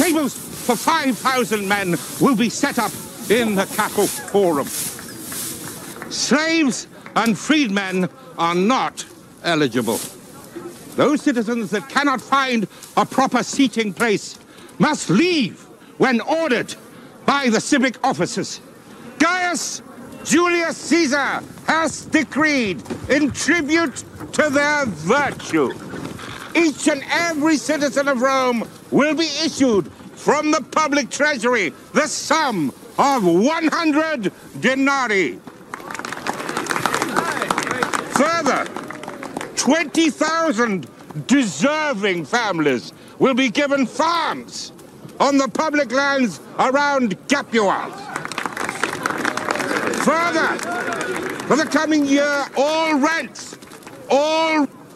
Stables for 5,000 men will be set up in the Capel Forum. Slaves and freedmen are not eligible. Those citizens that cannot find a proper seating place must leave when ordered by the civic officers. Gaius Julius Caesar has decreed, in tribute to their virtue, each and every citizen of Rome will be issued from the public treasury the sum of 100 denarii. Further, 20,000 deserving families will be given farms on the public lands around Capua. Further, for the coming year, all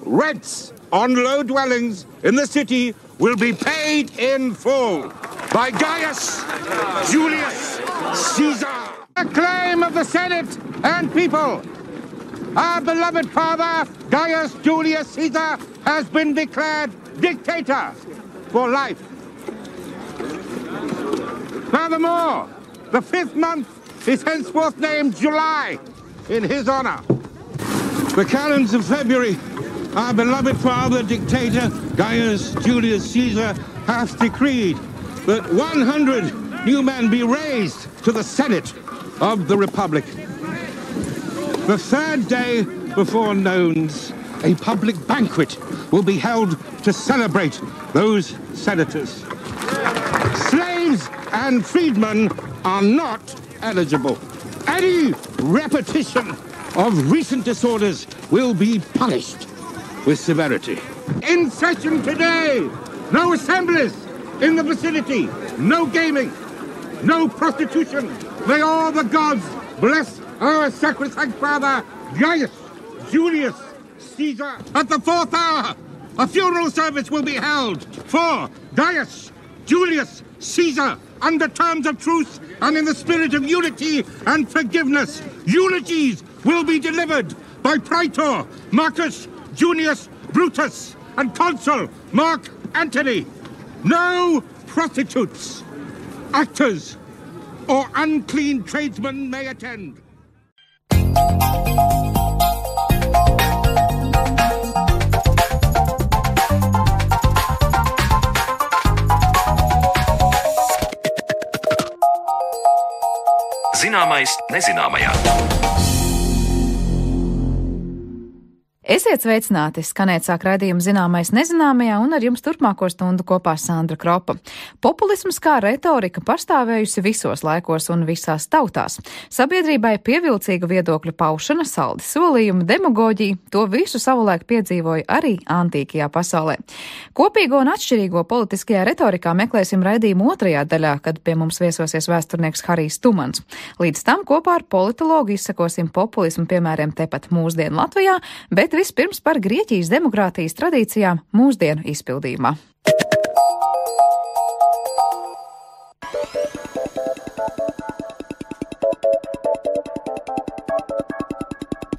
rents on low dwellings in the city will be paid in full by Gaius Julius Caesar. Acclaim of the Senate and people. Our beloved father, Gaius Julius Caesar, has been declared dictator for life. Furthermore, the 5th month is henceforth named July in his honor. The calends of February, our beloved father, dictator Gaius Julius Caesar, hath decreed that 100 new men be raised to the Senate of the Republic. The 3rd day before Nones, a public banquet will be held to celebrate those senators. Slaves and freedmen are not eligible. Any repetition of recent disorders will be punished with severity. In session today, no assemblies in the vicinity, no gaming, no prostitution. May all the gods bless our sacrosanct father, Gaius Julius Caesar. At the 4th hour, a funeral service will be held for Gaius Julius Caesar under terms of truce and in the spirit of unity and forgiveness. Eulogies will be delivered by Praetor Marcus Junius Brutus and Consul Mark Antony. No prostitutes, actors, or unclean tradesmen may attend. Zināmais nezināmajā. Esiet sveicināti, skanēt sāk raidījumu Zināmais nezināmajā, un ar jums turpmāko stundu kopā Sandra Kropa. Populisms kā retorika pastāvējusi visos laikos un visās tautās. Sabiedrībai pievilcīga viedokļu paušana, saldi solījumi, demagoģija, to visu savulaik piedzīvoja arī antīkajā pasaulē. Kopīgo un atšķirīgo politiskajā retorikā meklēsim raidījumu 2. daļā, kad pie mums viesosies vēsturnieks Harijs Tumans. Līdz tam kopā ar politologu izsakosim populismu piemēriem tepat mūsdienu Latvijā, bet vispirms par Grieķijas demokrātijas tradīcijām mūsdienu izpildījumā.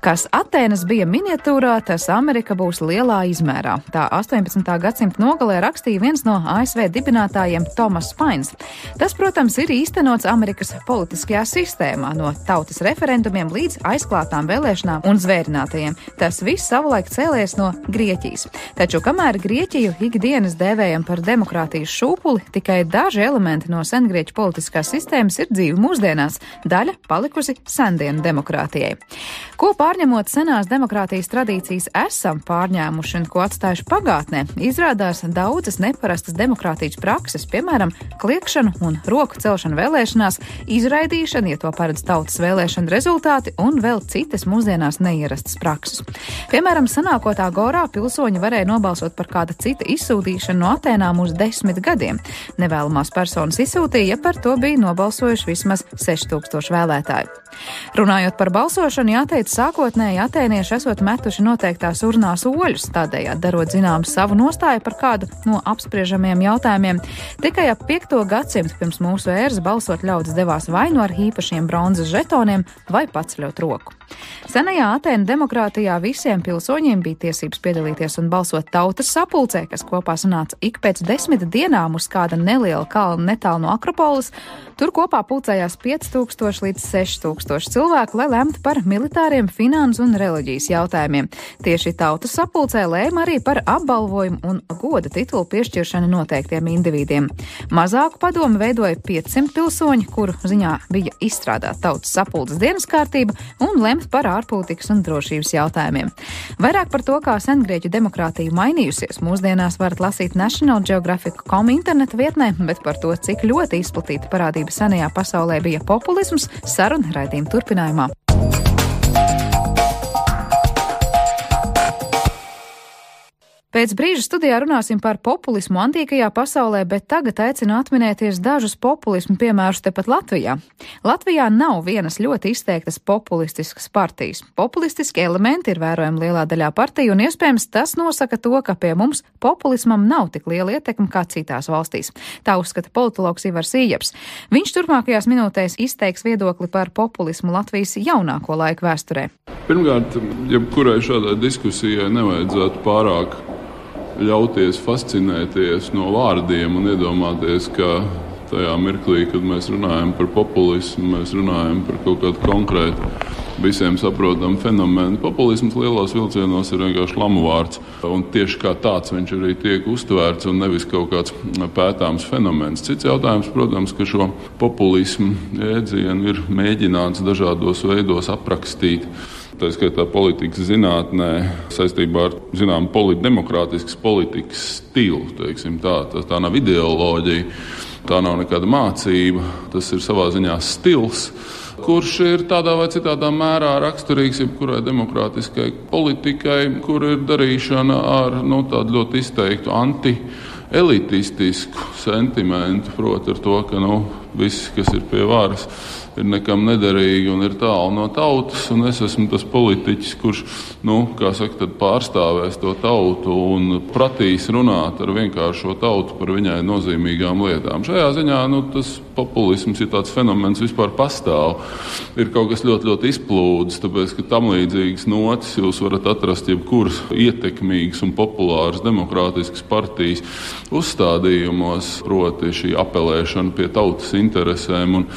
Kas Atēnas bija miniatūrā, tas Amerika būs lielā izmērā. Tā 18. gadsimta nogalē rakstīja viens no ASV dibinātājiem Tomas Pains. Tas, protams, ir īstenots Amerikas politiskajā sistēmā, no tautas referendumiem līdz aizklātām vēlēšanām un zvērinātajiem. Tas viss savulaik cēlies no Grieķijas. Taču, kamēr Grieķiju ikdienas dēvējam par demokrātijas šūpuli, tikai daži elementi no sengrieķu politiskās sistēmas ir dzīvi mūsdienās, daļa palikusi sendienu demokrātijai. Ko pārņemot senās demokrātijas tradīcijas esam pārņēmuši un ko atstājuši pagātnē, izrādās daudzas neparastas demokrātijas prakses, piemēram, kliekšanu un roku celšanu vēlēšanās, izraidīšanu, ja to paredz tautas vēlēšanu rezultāti, un vēl citas mūsdienās neierastas prakses. Piemēram, sanākot Agorā, pilsoņi varēja nobalsot par kāda cita izsūtīšanu no Atēnām uz 10 gadiem. Nevēlamās personas izsūtīja, ja par to bija nobalsojuši vismaz 6000 vēlētāju. Runājot par balsošanu, jāteic, sākotnēji atēnieši esot metuši noteiktās urnās oļus, tādējādi darot zināmu savu nostāju par kādu no apspriežamiem jautājumiem. Tikai ap 5. gadsimtu pirms mūsu ēras balsot ļaudis devās vai nu ar īpašiem bronzas žetoniem vai paceļot roku. Senajā Atēnu demokrātijā visiem pilsoņiem bija tiesības piedalīties un balsot tautas sapulcē, kas kopā sanāca ik pēc 10 dienām uz kāda neliela kalna netālu no Akropolis. Tur kopā pulcējās 5000 līdz 6000 cilvēku, lai lemtu par militāriem, finansu un reliģijas jautājumiem. Tieši tautas sapulcē lēma arī par apbalvojumu un goda titulu piešķiršanu noteiktiem individiem. Mazāku padomu veidoja 500 pilsoņi, kuru ziņā bija izstrādāt tautas sapulces dienas kārtība un lemt par ārpolitikas un drošības jautājumiem. Vairāk par to, kā sengrieķu demokrātija mainījusies, mūsdienās varat lasīt National Geographic.com interneta vietnē, bet par to, cik ļoti izplatīta parādība senajā pasaulē bija populisms, saruna raidījuma turpinājumā. Pēc brīža studijā runāsim par populismu antīkajā pasaulē, bet tagad aicinu atminēties dažus populismu piemērus tepat Latvijā. Latvijā nav vienas ļoti izteiktas populistiskas partijas. Populistiski elementi ir vērojami lielā daļā partiju, un iespējams tas nosaka to, ka pie mums populismam nav tik liela ietekme kā citās valstīs. Tā uzskata politologs Ivars Ījaps. Viņš turpmākajās minūtēs izteiks viedokli par populismu Latvijas jaunāko laiku vēsturē. Pirmkārt, jebkurai šādai diskusijai nevajadzētu pārāk ļauties fascinēties no vārdiem un iedomāties, ka tajā mirklī, kad mēs runājam par populismu, mēs runājam par kaut kādu konkrētu, visiem saprotamu fenomenu. Populisms lielos vilcienos ir vienkārši lamuvārds, un tieši kā tāds viņš arī tiek uztvērts un nevis kaut kāds pētāms fenomens. Cits jautājums, protams, ka šo populismu jēdzienu ir mēģināts dažādos veidos aprakstīt. Tā skaitā politikas zinātnē saistībā ar, zinām, demokrātiskas politikas stilu, teiksim tā. Tā nav ideoloģija, tā nav nekāda mācība, tas ir savā ziņā stils, kurš ir tādā vai citādā mērā raksturīgs jebkurai demokrātiskai politikai, kur ir darīšana ar tādu ļoti izteiktu anti-elitistisku sentimentu, proti ar to, ka visi, kas ir pie varas, ir nekam nederīgi un ir tālu no tautas, un es esmu tas politiķis, kurš, tad pārstāvēs to tautu un pratīs runāt ar vienkāršo tautu par viņai nozīmīgām lietām. Šajā ziņā, tas populisms ir tāds fenomens vispār pastāv. Ir kaut kas ļoti, ļoti izplūdes, tāpēc, ka tam līdzīgas notis jūs varat atrast jebkuras ietekmīgas un populāras demokrātiskas partijas uzstādījumos, proti šī apelēšana pie tautas interesēm un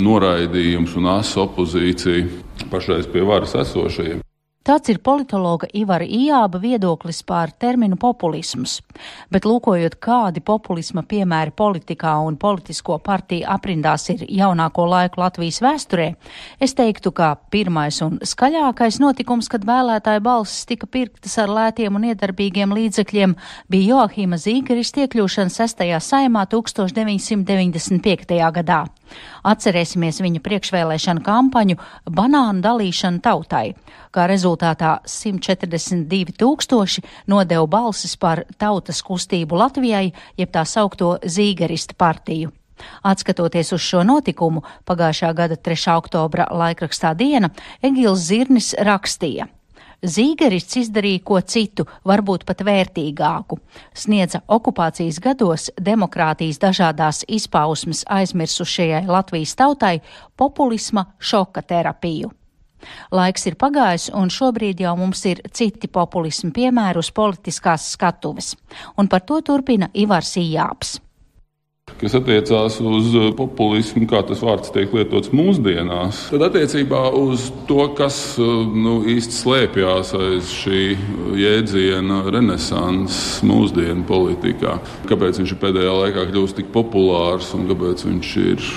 noraidījums un asa opozīcija pašreiz pie varas esošajiem. Tāds ir politologa Ivara Ījāba viedoklis par terminu populisms. Bet lūkojot, kādi populisma piemēri politikā un politisko partiju aprindās ir jaunāko laiku Latvijas vēsturē, es teiktu, ka pirmais un skaļākais notikums, kad vēlētāju balsis tika pirktas ar lētiem un iedarbīgiem līdzekļiem, bija Joahima Zīgerista iekļūšana 6. saimā 1995. gadā. Atcerēsimies viņa priekšvēlēšanu kampaņu banānu dalīšanu tautai. Kā rezultātā 142 000 nodeva balsis par tautas kustību Latvijai, jeb tā saukto Zīgerista partiju. Atskatoties uz šo notikumu, pagājušā gada 3. oktobra laikrakstā Diena, Egils Zirnis rakstīja: Zīgerists izdarīja ko citu, varbūt pat vērtīgāku. Sniedza okupācijas gados demokrātijas dažādās izpausmes aizmirsušajai Latvijas tautai populisma šoka terapiju. Laiks ir pagājis, un šobrīd jau mums ir citi populismu piemēri uz politiskās skatuves. Un par to turpina Ivars Ījāps. Kas attiecās uz populismu, kā tas vārds tiek lietots mūsdienās, tad attiecībā uz to, kas īsti slēpjās aiz šī jēdziena renesanses mūsdienu politikā, kāpēc viņš ir pēdējā laikā kļūst tik populārs un kāpēc viņš ir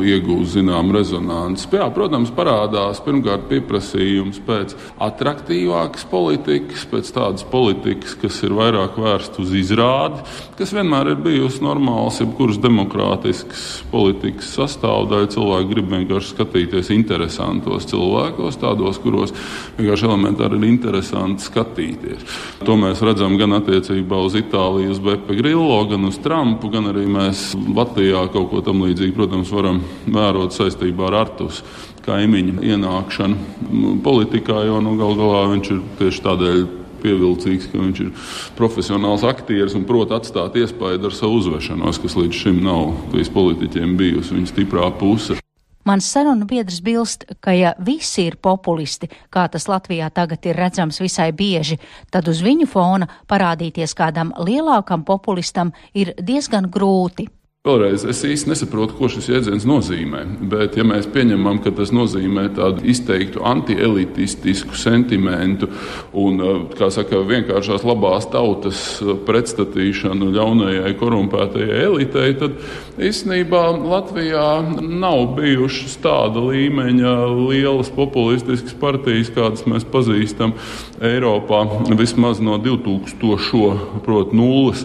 iegūst zinām rezonanci. Jā, protams, parādās pirmkārt pieprasījums pēc atraktīvākas politikas, pēc tādas politikas, kas ir vairāk vērsta uz izrādi, kas vienmēr ir bijusi normāls, jebkuras demokrātiskas politikas sastāvdaļa. Cilvēki grib vienkārši skatīties interesantos cilvēkos, tādos, kuros vienkārši elementāri ir interesanti skatīties. To mēs redzam gan attiecībā uz Itāliju, uz Beppe Grillo, gan uz Trumpu, gan arī mēs Latvijā kaut ko tam līdzīgi, protams, varam vērot saistībā ar Artus kaimiņa ienākšanu politikā, jo galu galā viņš ir tieši tādēļ pievilcīgs, ka viņš ir profesionāls aktieris un prot atstāt iespaidu ar savu uzvešanos, kas līdz šim nav bijis politiķiem bijusi viņa stiprā puse. Mans sarunu biedrs bilst, ka ja visi ir populisti, kā tas Latvijā tagad ir redzams visai bieži, tad uz viņu fona parādīties kādam lielākam populistam ir diezgan grūti. Vēlreiz, es īsti nesaprotu, ko šis jēdziens nozīmē, bet ja mēs pieņemam, ka tas nozīmē tādu izteiktu antielitistisku sentimentu un, kā saka, vienkāršās labās tautas pretstatīšanu ļaunajai korumpētajai elitei, tad īstenībā Latvijā nav bijušas tāda līmeņa lielas populistiskas partijas, kādas mēs pazīstam Eiropā, vismaz no 2000. Proti nulles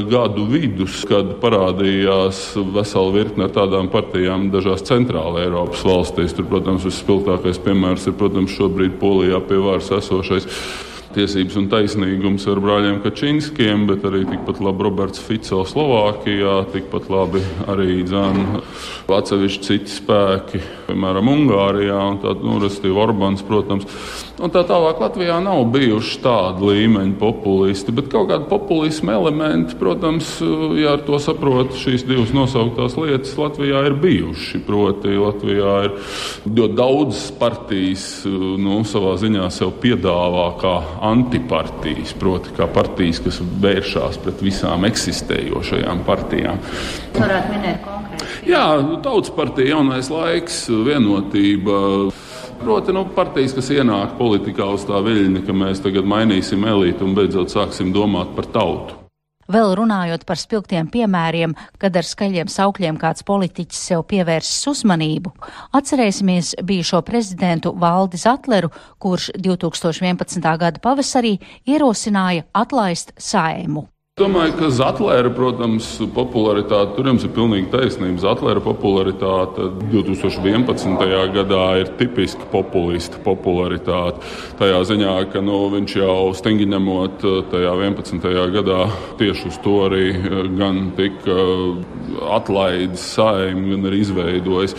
gadu vidus, kad parādījās vesela virkne ar tādām partijām dažās centrāla Eiropas valstīs. Tur, protams, visspilgtākais piemērs ir, šobrīd Polijā pie varas esošais Tiesības un taisnīgums ar brāļiem Kačinskiem, bet arī tikpat labi Roberts Fico Slovākijā, tikpat labi arī atsevišķi citi spēki, piemēram, Ungārijā, un tā, respektīvi Orbāns, protams. Un tā tālāk Latvijā nav bijuši tāda līmeņa populisti, bet kaut kāda populisma elementi, protams, ja ar to saprot šīs divas nosauktās lietas, Latvijā ir bijuši. Proti, Latvijā ir ļoti daudz partijas, savā ziņā sev piedāvā kā antipartijas, proti kā partijas, kas vēršās pret visām eksistējošajām partijām. Varētu minēt konkrēti. Jā, Tautas partija, Jaunais laiks, Vienotība. Proti, partijas, kas ienāk politikā uz tā viļņa, ka mēs tagad mainīsim elīti un beidzot sāksim domāt par tautu. Vēl runājot par spilgtiem piemēriem, kad ar skaļiem saukļiem kāds politiķis sev pievērsis uzmanību, atcerēsimies bijušo prezidentu Valdi Zatleru, kurš 2011. gada pavasarī ierosināja atlaist Saeimu. Domāju, ka Zatlera, protams, popularitāte, tur jums ir pilnīgi taisnība. Zatlera popularitāte 2011. gadā ir tipiski populista popularitāte. Tajā ziņā, ka viņš jau stingri ņemot tajā 11. gadā tieši uz to arī gan tika atlaidis Saeimu, gan arī izveidojis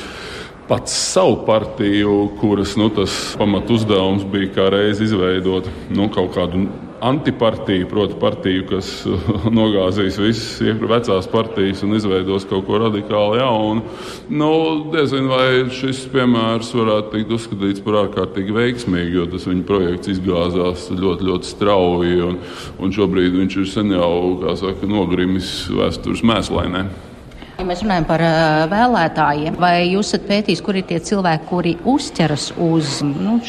pats savu partiju, kuras tas pamat uzdevums bija kā reiz izveidot kaut kādu antipartiju, proti partiju, kas nogāzīs visas vecās partijas un izveidos kaut ko radikāli jaunu. Diezin vai šis piemērs varētu tikt uzskatīts par ārkārtīgi veiksmīgi, jo tas viņa projekts izgāzās ļoti, ļoti strauji un šobrīd viņš ir sen jau, nogrimis vēstures mēslainē. Ja mēs runājam par vēlētājiem, vai jūs esat pētījis, kur ir tie cilvēki, kuri uzķeras uz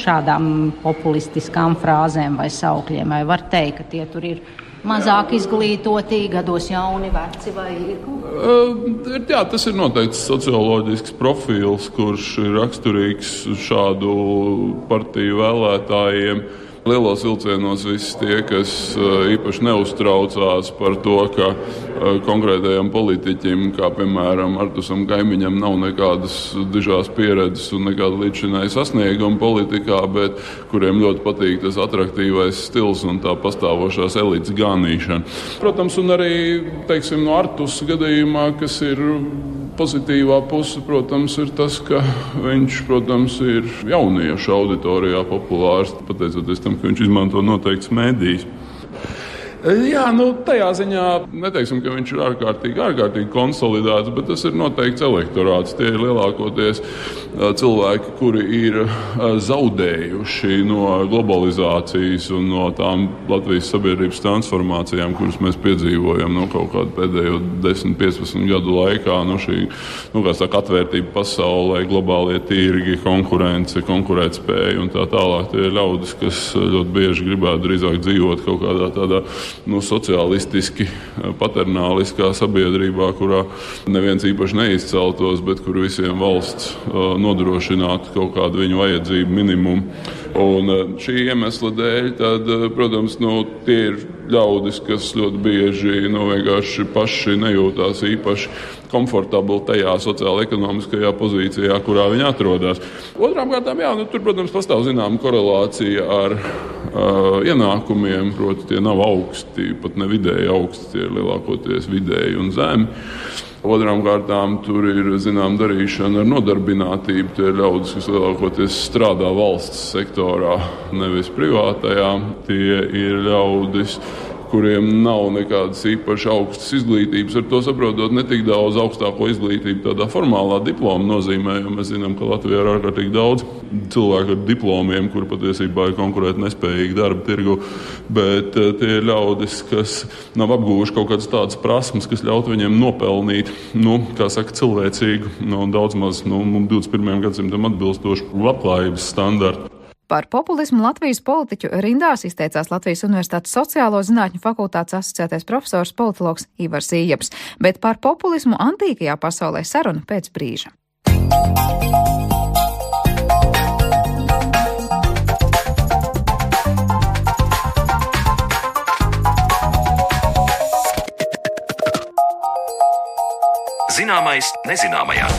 šādām populistiskām frāzēm vai saukļiem? Vai var teikt, ka tie tur ir mazāk izglītoti, gados jauni, veci vai ir kaut kas? Jā, tas ir noteikts socioloģisks profils, kurš ir raksturīgs šādu partiju vēlētājiem. Lielos vilcienos visi tie, kas īpaši neuztraucās par to, ka konkrētajam politiķim, kā piemēram Artusam Kaimiņam, nav nekādas dižās pieredzes un nekāda līdzinājuma sasnieguma politikā, bet kuriem ļoti patīk tas atraktīvais stils un tā pastāvošās elites ganīšana. Protams, un arī, no Artus gadījumā, kas ir pozitīvā puse, protams, ir tas, ka viņš, protams, ir jauniešu auditorijā populārs, pateicoties tam, ka viņš izmanto noteikts mēdījus. Jā, tajā ziņā neteiksim, ka viņš ir ārkārtīgi konsolidēts, bet tas ir noteikts elektorāts. Tie ir lielākoties cilvēki, kuri ir zaudējuši no globalizācijas un no tām Latvijas sabiedrības transformācijām, kuras mēs piedzīvojam kaut kādu pēdējo 10-15 gadu laikā. Šī, atvērtība pasaulē, globālie tirgi, konkurence, konkurētspēja un tā tālāk. Tie ir ļaudis, kas ļoti bieži gribētu drīzāk dzīvot kaut kādā tādā sociālistiski paternāliskā sabiedrībā, kurā neviens īpaši neizceltos, bet kur visiem valsts nodrošinātu kaut kādu viņu vajadzību minimumu. Un šī iemesla dēļ, tad, protams, tie ir ļaudis, kas ļoti bieži vienkārši paši nejūtās īpaši komfortabli tajā sociāla-ekonomiskajā pozīcijā, kurā viņi atrodas. Otrām kārtām, tur, protams, pastāv zināma korelācija ar ienākumiem, proti tie nav augsti, pat ne vidēji augsti, tie ir lielākoties vidēji un zemi. Otrām kārtām tur ir, darīšana ar nodarbinātību. Tie ir ļaudis, kas lielākoties strādā valsts sektorā, nevis privātajā. Tie ir ļaudis, kuriem nav nekādas īpaši augstas izglītības. Ar to saprotot ne tik daudz augstāko izglītību tādā formālā diploma nozīmē, jo mēs zinām, ka Latvijā ir ārkārtīgi daudz cilvēku ar diplomiem, kuri patiesībā ir konkurēt nespējīgi darba tirgu, bet tie ir ļaudis, kas nav apguvuši kaut kādas tādas prasmes, kas ļaut viņiem nopelnīt, cilvēcīgu, daudz maz 21. gadsimtam atbilstošu labklājības standartu. Par populismu Latvijas politiķu rindās izteicās Latvijas Universitātes sociālo zinātņu fakultātes asociētais profesors politologs Ivars Ījabs, bet par populismu antīkajā pasaulē saruna pēc brīža. Zināmais nezināmajā.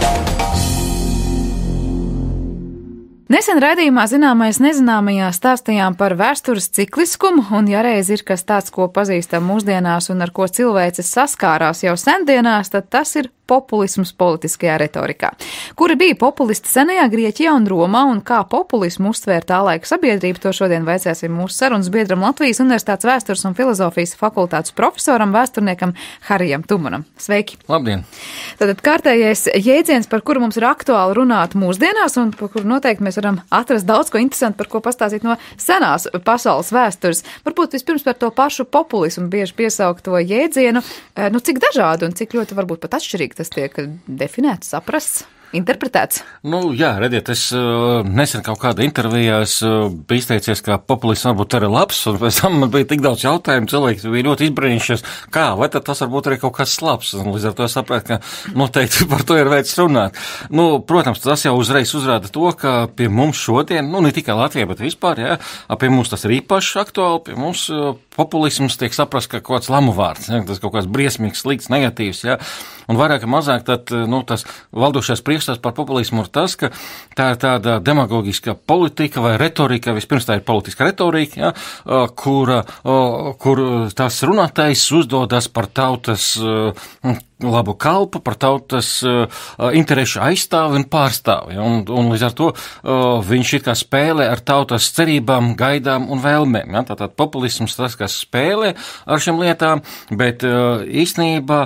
Nesen raidījumā Zināmais nezināmajā stāstījām par vēstures cikliskumu, un ja reiz ir kas tāds, ko pazīstam mūsdienās un ar ko cilvēces saskārās jau sendienās, tad tas ir populisms politiskajā retorikā. Kuri bija populisti senajā Grieķijā un Romā un kā populismu uztvēra tā laika sabiedrība, to šodien vaicāsim mūsu sarunas biedram Latvijas Universitātes vēstures un filozofijas fakultātes profesoram, vēsturniekam Harijam Tumanam. Sveiki! Labdien! Tātad kārtējais jēdziens, par kuru mums ir aktuāli runāt mūsdienās un par kuru noteikti mēs varam atrast daudz ko interesantu, par ko pastāstīt no senās pasaules vēstures. Varbūt vispirms par to pašu populismu bieži piesaukt to jēdzienu, cik dažādi un cik ļoti varbūt pat atšķirīgi tas tiek definēts, saprasts, interpretēts. Jā, redziet, es nesen kaut kādā intervijā biju izteicies, ka populisms varbūt arī labs, un pēc tam man bija tik daudz jautājumu, cilvēki bija ļoti izbrīnījušies, vai tad tas varbūt arī kaut kas labs, un līdz ar to saprāt, ka noteikti par to ir vērts runāt. Protams, tas jau uzreiz uzrāda to, ka pie mums šodien, ne tikai Latvijā, bet vispār, pie mums tas ir īpaši aktuāli, pie mums populisms tiek saprast, ka kaut kāds lamu vārds, tas kaut kāds briesmīgs, slikts, negatīvs, un vairāk vai mazāk tad, tas valdošais priekšstats par populismu ir tas, ka tā ir tāda demagogiska politika vai retorika, vispirms tā ir politiska retorika, kur tās runātais uzdodas par tautas labu kalpu, par tautas interešu aizstāvi un pārstāvi. Un līdz ar to viņš ir kā spēlē ar tautas cerībām, gaidām un vēlmēm. Tātad populisms tas, kas spēlē ar šiem lietām, bet īstenībā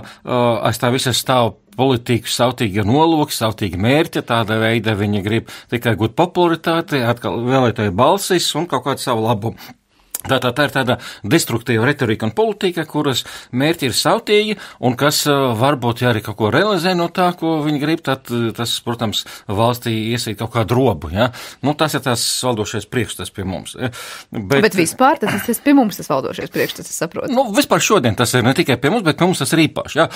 aiz tā visa stāv politiku sautīgi nolūki, sautīgi mērķi, tāda veida viņi grib tikai gūt popularitāti, atkal vēlētāju balsis un kaut kādu savu labumu. Tātad tā ir tāda destruktīva retorika un politika, kuras mērķi ir sautīgi un kas varbūt, arī kaut ko realizē no tā, ko viņi grib, tad tas, protams, valstī iesīt kaut kādu robu, tas ir tās valdošais priekšstats pie mums. Bet vispār tas pie mums tas valdošais priekšstats, es saprotu. Vispār šodien tas ir ne tikai pie mums, bet pie mums tas ir īpaši,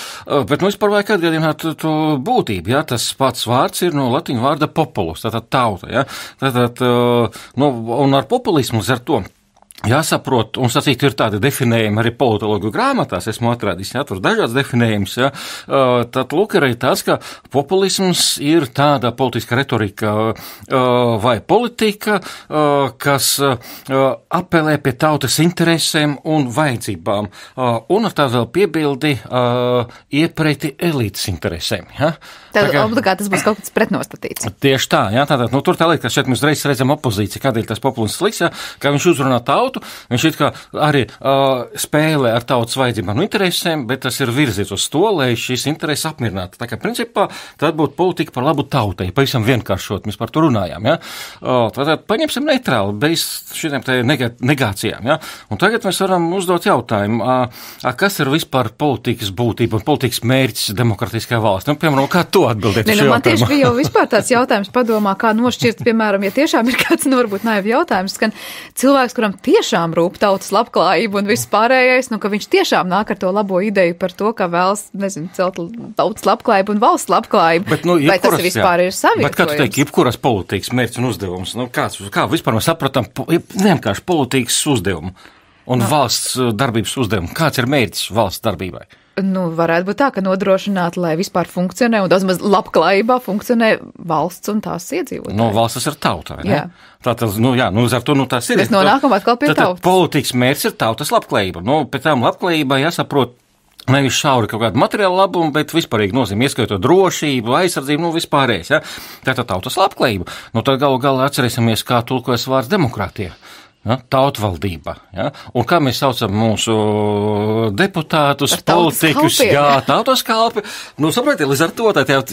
Bet vispār vajag atgādināt to būtību, Tas pats vārds ir no latiņu vārda populus, tātad tauta, Tātad, un ar populismu ar to jāsaprot, un sacīt, ir tādi definējumi arī politologu grāmatās, esmu atradis, tur dažāds definējums, tad lūk arī tāds, ka populisms ir tāda politiska retorika vai politika, kas apelē pie tautas interesēm un vajadzībām, un ar tādu vēl piebildi iepreti elītes interesēm, Tad obligāti tas būs kaut kāds pretnostatīts. Tieši tā, tātad, tur tā lieta, ka šeit mēs reiz redzam opozīciju, kādēļ tas populisms sliks, ka viņš uzrunā tautu, viņš it kā arī spēlē ar tautas vajadzībām un interesēm, bet tas ir virzīts uz to, lai šīs intereses apmierinātu. Tā kā principā tad būtu politika par labu tautai, pavisam vienkāršot, mēs par to runājām, Tātad paņemsim neitrāli, bez šitiem te negācijām, Un tagad mēs varam uzdot jautājumu, kas ir vispār politikas būtība un politikas mērķis demokratiskajā valstī? Piemēram, kā to atbildēt? Man tieši bija jau vispār tāds jautājums padomā, kā nošķirt, piemēram, ja tiešām ir kāds, varbūt naivi jautājums, ka cilvēks, kuram tiešām rūp tautas labklājība un viss pārējais, ka viņš tiešām nāk ar to labo ideju par to, ka vēlas, celt tautas labklājību un valsts labklājību. Bet, vai tas vispār ir savietojums? Bet kā tu teiksi, jebkuras politikas mērķis un uzdevums? Kā vispār mēs sapratam vienkārši politikas uzdevumu un valsts darbības uzdevumu? Kāds ir mērķis valsts darbībai? varētu būt tā, ka nodrošināt, lai vispār funkcionē un daudz maz labklājībā funkcionē valsts un tās iedzīvotāji. Valstis ir tauta, vai ne? Jā. Tātad, ar to, tas ir. Mēs nonākam atkal pie tautas. Politikas mērķis ir tautas labklājība. Pēc tam labklājībā jāsaprot, nevis šauri kaut kādu materiālu labumu, bet vispārīgi nozīmē, ieskaitot drošību, aizsardzību, vispārējais, ja? Tātad tautas labklājība. Tad galu galā atcerēsimies, kā tulkojas vārds demokrātija. Ja, tautvaldība. Ja? Un kā mēs saucam mūsu deputātus, politikus, tautas kalpi. Saprotiet, līdz ar to,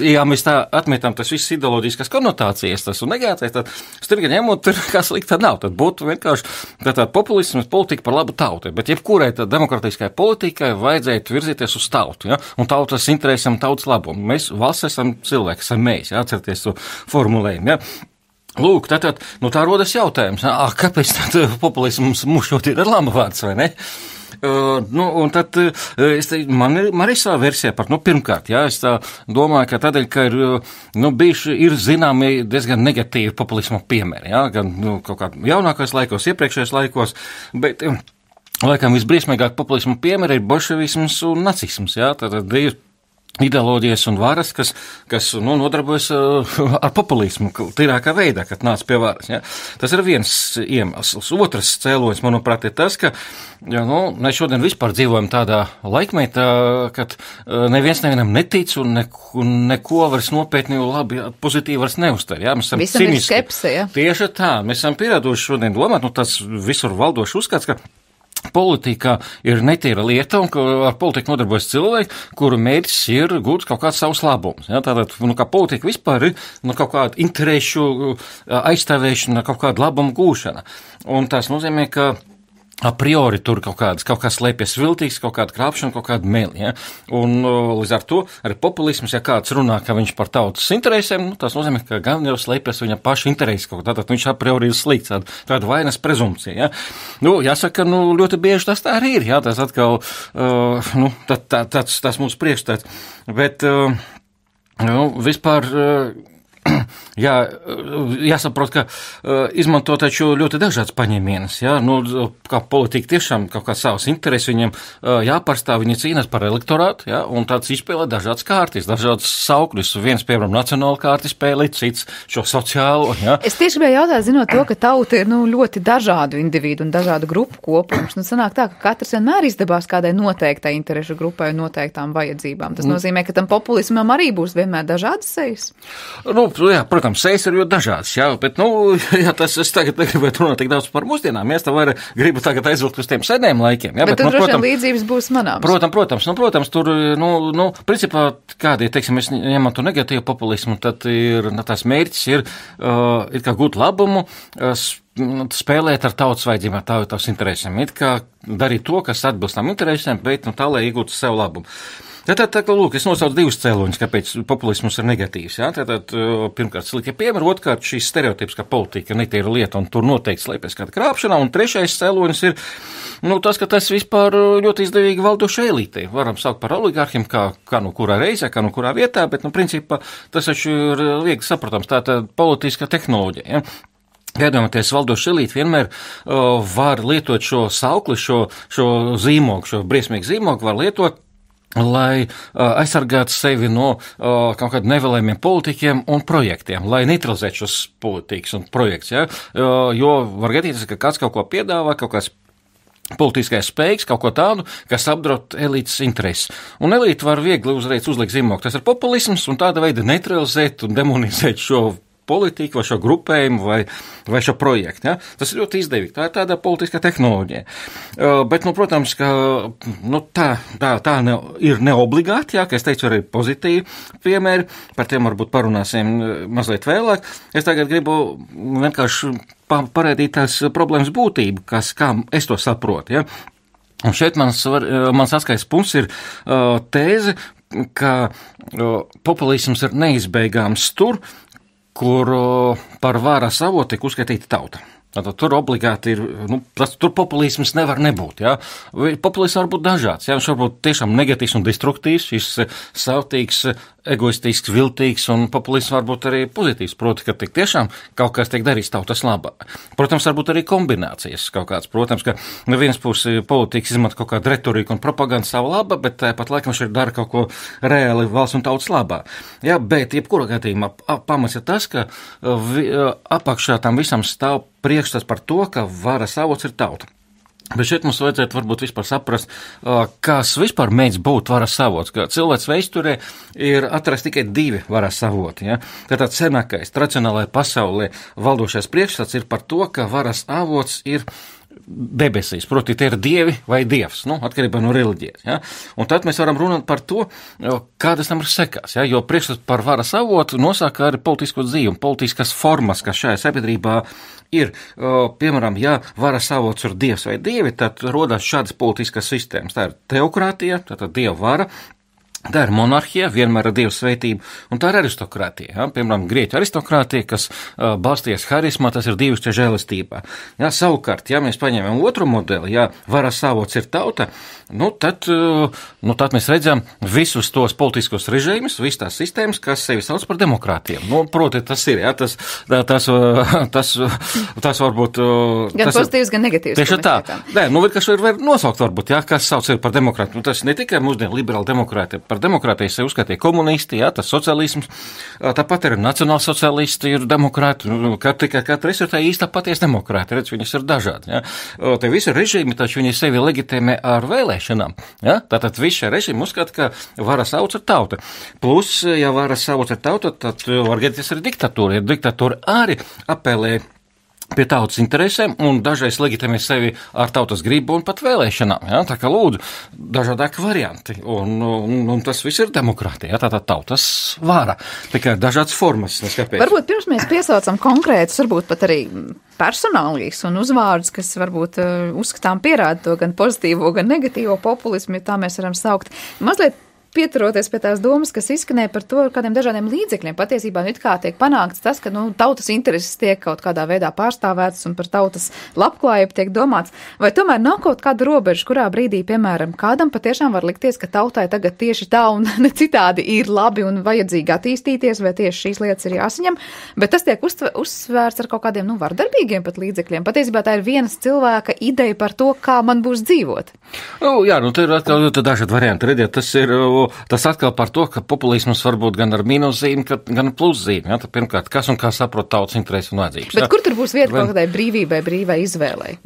ja mēs tā atmetam tas viss ideoloģiskās konotācijas, tas un negācijas, tad stirgi ņemot, kā slikt, tad nav. Tad būtu vienkārši tāda populismas politika par labu tautai. Bet jebkurai demokratiskai politikai vajadzētu virzīties uz tautu. Ja? Un tautas interesēm, tautas labumu. Mēs valsts esam cilvēki, esam mēs, ja? Atcerieties to formulējumu. Ja? Lūk, tā rodas jautājums, kāpēc tad populisms mušot ir ar lama vārds, vai ne? Un tad man ir sava versija par, pirmkārt, es tā domāju, ka tādēļ, ka ir zināmi diezgan negatīvi populismu piemēri, gan kaut kā jaunākos laikos, iepriekšējos laikos, bet laikam visbriesmīgāk populismu piemēri ir bolševisms un nacisms, tad ir ideoloģijas un varas, kas nodarbojas ar populismu tīrākā veidā, kad nāc pie varas. Ja? Tas ir viens iemesls. Otrs cēlonis, manuprāt, ir tas, ka mēs šodien vispār dzīvojam tādā laikmetā, kad neviens nevienam netic un neko vairs nopietni labi, pozitīvi vairs neuztver. Ja? Mēs esam visam ir skepse, ja? Tieši tā, mēs esam pieraduši šodien domāt, tas visur valdoši uzskats, ka politika ir netīra lieta, un ar politiku nodarbojas cilvēki, kuru mērķis ir gūt kaut kāds savs labums. Ja? Tātad, kā politika vispār ir kaut kāda interešu aizstāvēšana, kaut kāda labuma gūšana. Un tas nozīmē, ka a priori tur kaut kas slēpjas viltīgs, kaut kāda krāpšana, kaut kāda meli. Ja? Un līdz ar to arī populisms, ja kāds runā, ka viņš par tautas interesēm, tas nozīmē, ka gan jau slēpjas viņa paša interesi kaut kā, tātad viņš a priori ir slikts, tāda vainas prezumpcija. Ja? Jāsaka, ļoti bieži tas tā arī ir, ja? Tas atkal, tas mūsu priekšstats. Bet, vispār, jāsaprot, ka izmanto taču ļoti dažāds paņēmienas, ja, kā politika tiešām kaut kā savas intereses, viņiem jāpārstāv, viņi cīnās par elektorātu, ja, un tāds izspēlē dažādas kārtas, dažādas saukļus, viens, piemēram, nacionāla kārta spēlē, cits šo sociālo, ja. Es tieši gribēju jautāt, zinot to, ka tauta ir, ļoti dažādu individu un dažādu grupu kopums, sanāk tā, ka katrs vienmēr izdevās kādai noteiktai interešu grupai un noteiktām vajadzībām. Tas nozīmē, ka tam populismam arī būs vienmēr dažādas sejas? Protams, sejas ir ļoti dažādas, jā, bet, es tagad negribētu runāt tik daudz par mūsdienām, es tā vairāk gribu tagad aizvilkt uz tiem seniem laikiem, jā, bet tur droši vien līdzības būs manāms. Protams, tur, principā, kādi, mēs ņemam to negatīvu populismu, tad ir, tās mērķis ir kā gūt labumu, spēlēt ar tautas vajadzībām, tautas interesēm, it kā darīt to, kas atbilst tām interesēm, bet, tā, lai iegūtu sev labumu. Tātad, lūk, es nosaucu divus cēloņus, kāpēc populisms ir negatīvs. Ja? Tātad, pirmkārt, sliktie piemēri, otrkārt, šīs stereotips, ka politika netīra lieta un tur noteikti slēpjas kāda krāpšana, un trešais cēlonis ir, tas, ka tas vispār ļoti izdevīgi valdošai elitei. Varam saukt par oligārhiem, kā no kurā reizē, kā no kurā vietā, bet, principā, tas taču ir viegli saprotams, tātad politiska tehnoloģija. Ja? Iedomājieties, valdoša elīte vienmēr var lietot šo saukli, šo zīmogu, šo briesmīgu zīmogu var lietot, lai aizsargātu sevi no kaut kādiem nevēlējumiem politikiem un projektiem, lai neutralizētu šos politikas un projekts, ja? Jo var gadīties, ka kāds kaut ko piedāvā, kaut kāds politiskais spēks, kaut ko tādu, kas apdraud elītes intereses. Un elīte var viegli uzreiz uzlikt zīmogu. Tas ir populisms un tāda veida neutralizēt un demonizēt šo politiku vai šo grupējumu vai šo projektu. Ja? Tas ir ļoti izdevīgi. Tā ir tāda politiskā tehnoloģija. Bet, protams, ka tā ir neobligāti, ja, ka es teicu arī pozitīvi piemēri, par tiem varbūt parunāsim mazliet vēlāk. Es tagad gribu vienkārši parādīt tās problēmas būtību, kā es to saprotu. Ja? Un šeit mans atskaites punkts ir tēze, ka populisms ir neizbeigāms tur, kur par varas avotu tiek uzskaitīta tauta. Tātad tur obligāti ir, tur populisms nevar nebūt, jā. Populisms var būt dažāds, jā, viņš var būt tiešām negatīvs un destruktīvs, šis savtīgs, egoistisks, viltīgs, un populisms var būt arī pozitīvs, proti, ka tiešām kaut kas tiek darīts tautas labā. Protams, var būt arī kombinācijas kaut kāds, protams, ka no vienas puses politikas izmanto kaut kādu retoriku un propagandu savu laba, bet tāpat laikam viņš dara kaut ko reāli valsts un tautas labā. Jā, bet jebkurā gadījumā pamats ir tas, ka apakšā tam visam stāv priekšstats par to, ka varas avots ir tauta. Bet šeit mums vajadzētu varbūt vispār saprast, kas vispār mēdz būt varas avots, ka cilvēks vēsturē ir atrast tikai 2 varas avoti. Ja? Tātad senākais, tradicionālajā pasaulē valdošais priekšstats ir par to, ka varas avots ir debesīs, proti tie ir dievi vai dievs, atkarībā no reliģijas. Ja? Un tad mēs varam runāt par to, kādas tam ir sekās, ja? Jo priekšstats par varas avotu nosaka arī politisko dzīvi un politiskas formas, kas šajā sabiedrībā ir, piemēram, ja varas avots ir dievs vai dievi, tad rodās šādas politiskas sistēmas. Tā ir teokrātija, tātad dieva vara. Tā ir monarhija, vienmēr ar dievu svētību, un tā ir aristokrātija. Ja? Piemēram, grieķu aristokrātija, kas balstījies harismā, tas ir dievišķa žēlastībā. Ja? Savukārt, ja mēs paņemam otru modeli, ja varas avots ir tauta, tad mēs redzam visus tos politiskos režīmus, visas tās sistēmas, kas sevi sauc par demokrātiem. Proti, tas ir, ja? tas varbūt... Gan pozitīvs, gan negatīvs. Tieši tā. Nē, kas var nosaukt varbūt, ja? Kas sauc par demokrātiem. Tas ne tikai mūsdienu liberāli demokrāti, par demokrātiju sevi uzskatīja komunisti, jā, tas socialisms, tāpat arī nacionālsocialisti ir demokrāti, katrs ir tā īsta patiesa demokrāti, redz, viņas ir dažādi, jā. Te visi režīmi, taču viņi sevi legitimē ar vēlēšanām, jā, tātad visi šie režīmi uzskata, ka varas avots ir tauta. Plus, ja varas avots ir tauta, tad var gadīties arī diktatūra, ja diktatūra arī apelē pie tautas interesēm un dažreiz legitimē sevi ar tautas gribu un pat vēlēšanām. Ja? Tā kā lūdzu, dažādāki varianti. Un tas viss ir demokrātija, ja? Tātad tautas vara. Tikai dažādas formas. Varbūt pirms mēs piesaucam konkrētus, varbūt pat arī personālijas un uzvārdus, kas varbūt uzskatām pierāda to gan pozitīvo, gan negatīvo populismu, ja tā mēs varam saukt. Mazliet pieturoties pie tās domas, kas izskanēja par to, kādiem dažādiem līdzekļiem patiesībā it kā tiek panākts tas, ka tautas intereses tiek kaut kādā veidā pārstāvētas un par tautas labklājību tiek domāts. Vai tomēr nav kaut kāda robeža, kurā brīdī, piemēram, kādam patiešām var likties, ka tautai tagad tieši tā un ne citādi ir labi un vajadzīgi attīstīties, vai tieši šīs lietas ir jāsaņem, bet tas tiek uzsvērts ar kaut kādiem vardarbīgiem pat līdzekļiem. Patiesībā tā ir vienas cilvēka ideja par to, kā man būs dzīvot. Jā, te ir atkal ļoti dažādi varianti. Redziet, tas atkal par to, ka populisms var būt gan ar mīnuszīmi, gan pluszīmi. Ja? Pirmkārt, kas un kā saprot tautas intereses un vajadzības. Bet kur tur būs vieta kaut kādai brīvībai, brīvai izvēlei?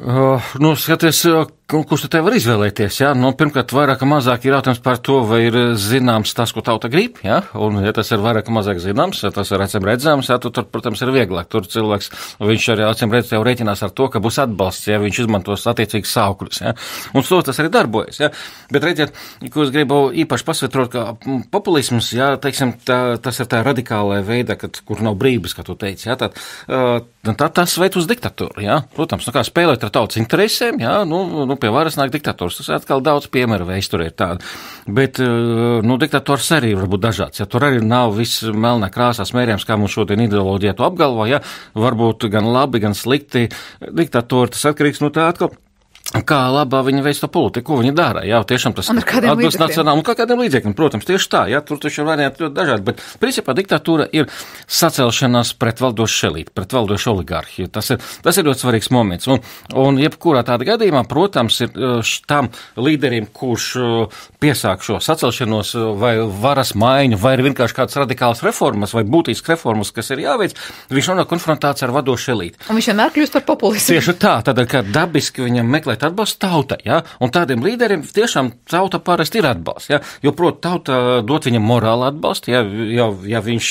Skaties, kurš te var izvēlēties, jā? Pirmkārt, vairāk mazāk ir jautājums par to, vai ir zināms tas, ko tauta grib, jā? Un, ja tas ir vairāk mazāk zināms, ja tas ir acīm redzams, jā, tur, protams, ir vieglāk. Tur cilvēks, viņš arī acīm redzams jau rēķinās ar to, ka būs atbalsts, ja viņš izmantos attiecīgas saukļus, jā? Un tas arī darbojas, jā? Bet redziet, ko es gribu īpaši pasvietrot, ka populisms, jā, teiksim, tas ir tā radikālā veida, kur nav brības, kā tu teici, jā? Tad tas veids uz diktatūru, jā? Protams, kā spēlēt ar tautas interesēm, jā? Pie varas nāk diktatūras, tas atkal daudz piemēru vēsturē ir tāda. Bet, diktatūras arī var būt dažāds, ja tur arī nav viss melnā krāsā smērējams, kā mums šodien ideoloģija to apgalvo, ja varbūt gan labi, gan slikti diktatūra, tas atkarīgs no tā atkal. Kā labā viņi veic to politiku, ko viņi dara, jā, tiešām tas atbilst nacionāli, un kā kādiem līdzekļiem, protams, tieši tā, jā, tur taču varianti ļoti dažādi, bet principā diktatūra ir sacelšanās pret valdošu elīti, pret valdošu oligarhiju, tas ir ļoti svarīgs moments, un jebkurā tāda gadījumā, protams, ir tam līderim, kurš piesāk šo sacelšanos vai varas maiņu, vai vienkārši kādas radikālas reformas, vai būtiskas reformas, kas ir jāveic, viņš nonāk konfrontācijā ar vadošu elīti. Un viņš vienmēr kļūst par populistu. Tieši tā, tad, kā dabiski viņam meklēt atbalstu tauta, ja? Un tādiem līderiem tiešām tauta parasti ir atbalsts, ja? Jo, proti, tauta dot viņam morālu atbalstu, ja viņš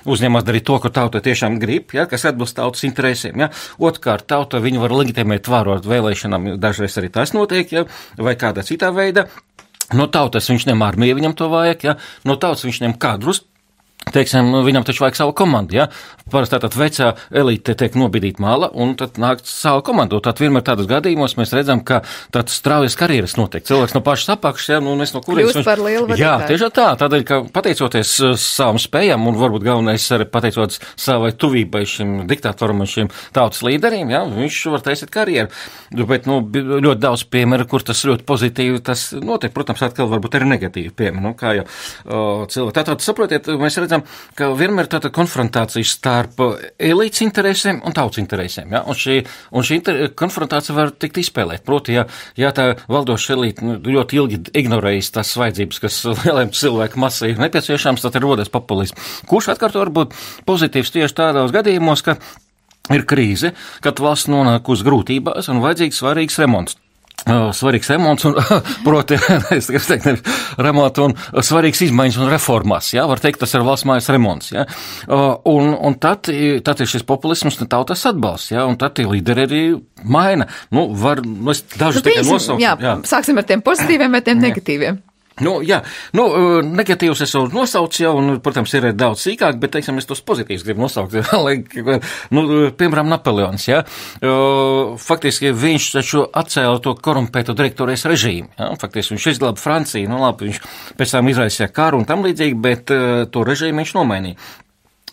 uzņemas darīt to, ko tauta tiešām grib, ja? Kas atbilst tautas interesēm, ja? Otrkārt, tauta viņu var legitimēt vārot vēlēšanām, dažreiz arī tas notiek, ja? Vai kādā citā veidā. No tautas viņš ņem armiju, viņam to vajag, ja? No tautas viņš ņem kadrus, teiksim, viņam taču vajag savu komandu, ja? Parasti tātad vecā elite tiek nobīdīta mala, un tad nāk savu komandu. Tad vienmēr tādos gadījumos mēs redzam, ka tāds straujas karjeras notiek. Cilvēks no pašas apakšas, ja, nu, es no kurienes. Kļūst par lielu vadītāju. Jā, tieši tā, tādēļ, ka pateicoties savam spējām, un varbūt galvenais arī pateicoties savai tuvībai šim diktatoram un šim tautas līderiem, ja, viņš var taisīt karjeru. Bet, nu, ļoti daudz piemēru, kur tas ļoti pozitīvi tas notiek. Protams, atkal varbūt arī negatīvi piemēri, nu, kā jau cilvēki. Tātad, saprotiet, mēs redzam, ka vienmēr tāda konfrontācija starp elītes interesēm un tautas interesēm, ja? Un šī konfrontācija var tikt izspēlēt. Proti, ja tā valdoša elīte ļoti ilgi ignorējas tās vajadzības, kas lieliem cilvēku masai ir nepieciešams, tad ir rodas populismu. Kurš atkārt var būt pozitīvs tieši tādos gadījumos, ka ir krīze, kad valsts nonāk uz grūtībās un vajadzīgs svarīgs remonts. Svarīgs remonts un, proti, es teiktu, remonts un svarīgs izmaiņas un reformās, jā, var teikt, tas ir valsts mājas remonts, jā. Un tad ir šis populisms un tautas atbalsts, jā, un tad tie līderi arī maina. Nu, es dažus tikai nosaukt. Jā, sāksim ar tiem pozitīviem vai tiem negatīviem. Nu, jā, negatīvs es jau nosaucu jau, un, protams, ir daudz sīkāk, bet, teiksim, es tos pozitīvs gribu nosaukt, piemēram, Napoleons, jā, faktiski viņš taču atcēla to korumpēto direktorijas režīmu, jā, faktiski viņš izglāba Franciju, nu, labi, viņš pēc tam izraisīja karu un tam līdzīgi, bet to režīmu viņš nomainīja.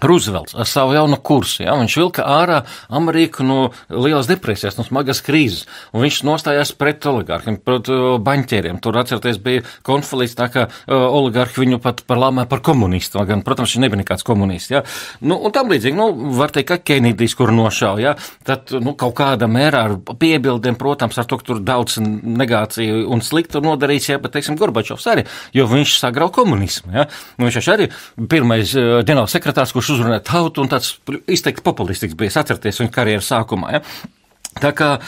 Roosevelts ar savu jaunu kursu, ja, viņš vilka ārā Ameriku no lielas depresijas, no smagas krīzes, un viņš nostājās pret oligarkiem, pret baņķieriem. Tur, atcerieties, bija konflikts, tā kā oligarki viņu pat parlāmē par komunistu, gan, protams, viņš nebija nekāds komunists, ja. Nu, un tam līdzīgi, nu, var teikt, ka Kenedijs, kur nošauja, ja, tad, nu, kaut kāda mērā ar piebildiem, protams, ar to, ka tur daudz negāciju un sliktu nodarīs, ja, bet, teiksim, Gorbačovs arī, jo viņš sagrauj komunismu, ja. Nu, viņš arī pirmais ģenerālsekretārs, kurš uzrunāja tautu un tāds izteikti populistisks bija, atcerieties viņa karjeras sākumā, ja. Tā kā,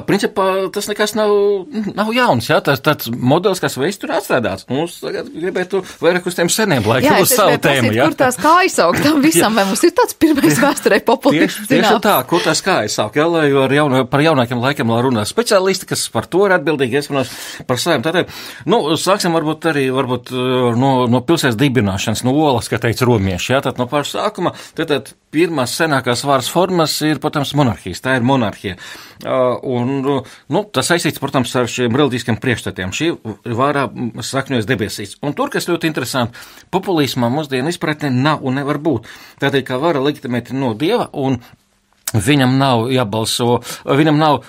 principā, tas nekas nav jauns, jā, tāds modelis, kas vēsturē atstrādāts. Mums tagad gribētu vairāk uz tiem seniem laikiem uz savu tēmu, jā. Kur tās kājas aug tam visam, vai mums ir tāds pirmais vēsturē populisms? Tieši tā, kur tās kājas aug, jā, lai par jaunākiem laikiem lai runā speciālisti, kas par to ir atbildīgi, es runās par saviem. Tātad, nu, sāksim varbūt no pilsētas dibināšanas, no olas, kā teica romieši, jā, tad no paša sākuma, tad pirmās senākās vāras formas ir, protams, monarhijas, tā ir monarhija. Nu, tas saistīts, protams, ar šiem reliģiskiem priekšstatiem. Šī vārā sakņojas debesīs. Un tur, kas ļoti interesanti, populismā mūsdienu izpratne nav un nevar būt. Tādēļ, kā vara leģitimēta no Dieva un viņam nav jābalso, viņam nav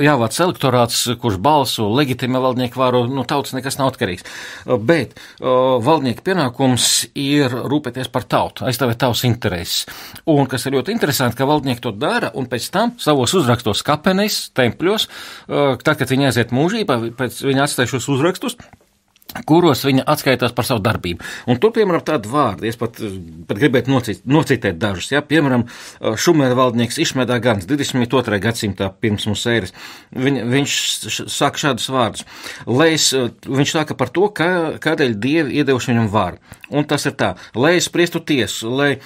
jāvāc elektorāts, kurš balso leģitīma valdnieku varu, nu, tautas nekas nav atkarīgs. Bet valdnieku pienākums ir rūpēties par tautu, aizstāvēt tautas intereses. Un, kas ir ļoti interesanti, ka valdnieki to dara, un pēc tam savos uzrakstos kapenēs, tempļos, tad, kad viņi aiziet mūžībā, pēc viņi atstāja šos uzrakstus, kuros viņa atskaitās par savu darbību. Un tur, piemēram, tādu vārdu, es pat gribētu nocitēt dažus, ja, piemēram, Šumera valdnieks Išmedā Gans, 22. gadsimtā pirms mūsu ēras, viņš saka šādus vārdus, viņš saka par to, kādēļ Dievi iedevuši viņam varu. Un tas ir tā, lai spriestu tiesu, lai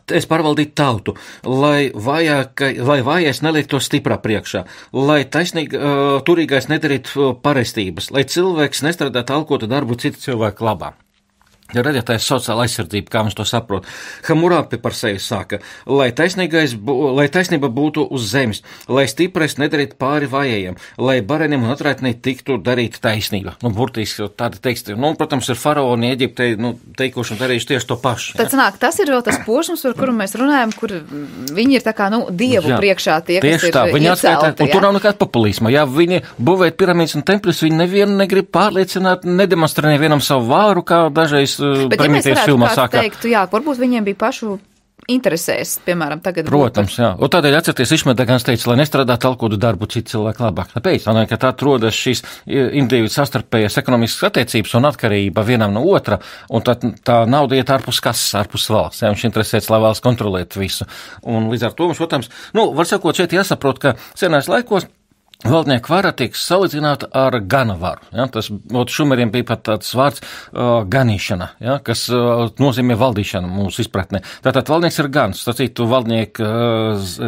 es pārvaldītu tautu, lai vājais neliek to stiprā priekšā, lai turīgais nedarītu parestības, lai cilvēks nestrādātu alkotu darbu citu cilvēku labā. Ja redzētais sociāla aizsardzība, kā viņš to saprot. Hamurapi par sevi saka, lai taisnība būtu uz zemes, lai stiprais nedarītu pāri vājējiem, lai bareniem un atraitnei tiktu darīt taisnība. Nu, burtiski tādi teksti. Nu, protams, ir faraoni Eģiptei, nu, teikuši un darījuši tieši to pašu. Tad sanāk, tas ir vēl tas posms, par kuru mēs runājam, kur viņi ir tā kā, nu, Dievu priekšā tie, kas ir iecelti. Un tur nav nekāda populisma. Ja viņi būvēt piramīdas un tempļus, viņi nevienu negrib pārliecināt, nedemonstrē nevienam savu vāru, kā dažreiz bet ja mēs varētu teikt, jā, varbūt viņiem bija pašu interesēs, piemēram, tagad. Protams, jā. Un tādēļ atcerieties, Išmeda Gans teica, lai nestrādātu alkotu darbu citu cilvēku labāk. Tāpēc, ka tā atrodas šīs individu sastarpējas ekonomiskas attiecības un atkarība vienam no otra, un tā nauda iet ārpus kases, ārpus valsts. Jā, viņš interesēts, lai valsts kontrolētu visu. Un līdz ar to mums, protams, var sakot, šeit jāsaprot, ka senais laikos valdnieku vara tiek salīdzināta ar gana varu. Ja? Tas šumeriem bija pat tāds vārds ganīšana, ja? Kas nozīmē valdīšana mūsu izpratnē. Tātad valdnieks ir gans, sacītu valdnieku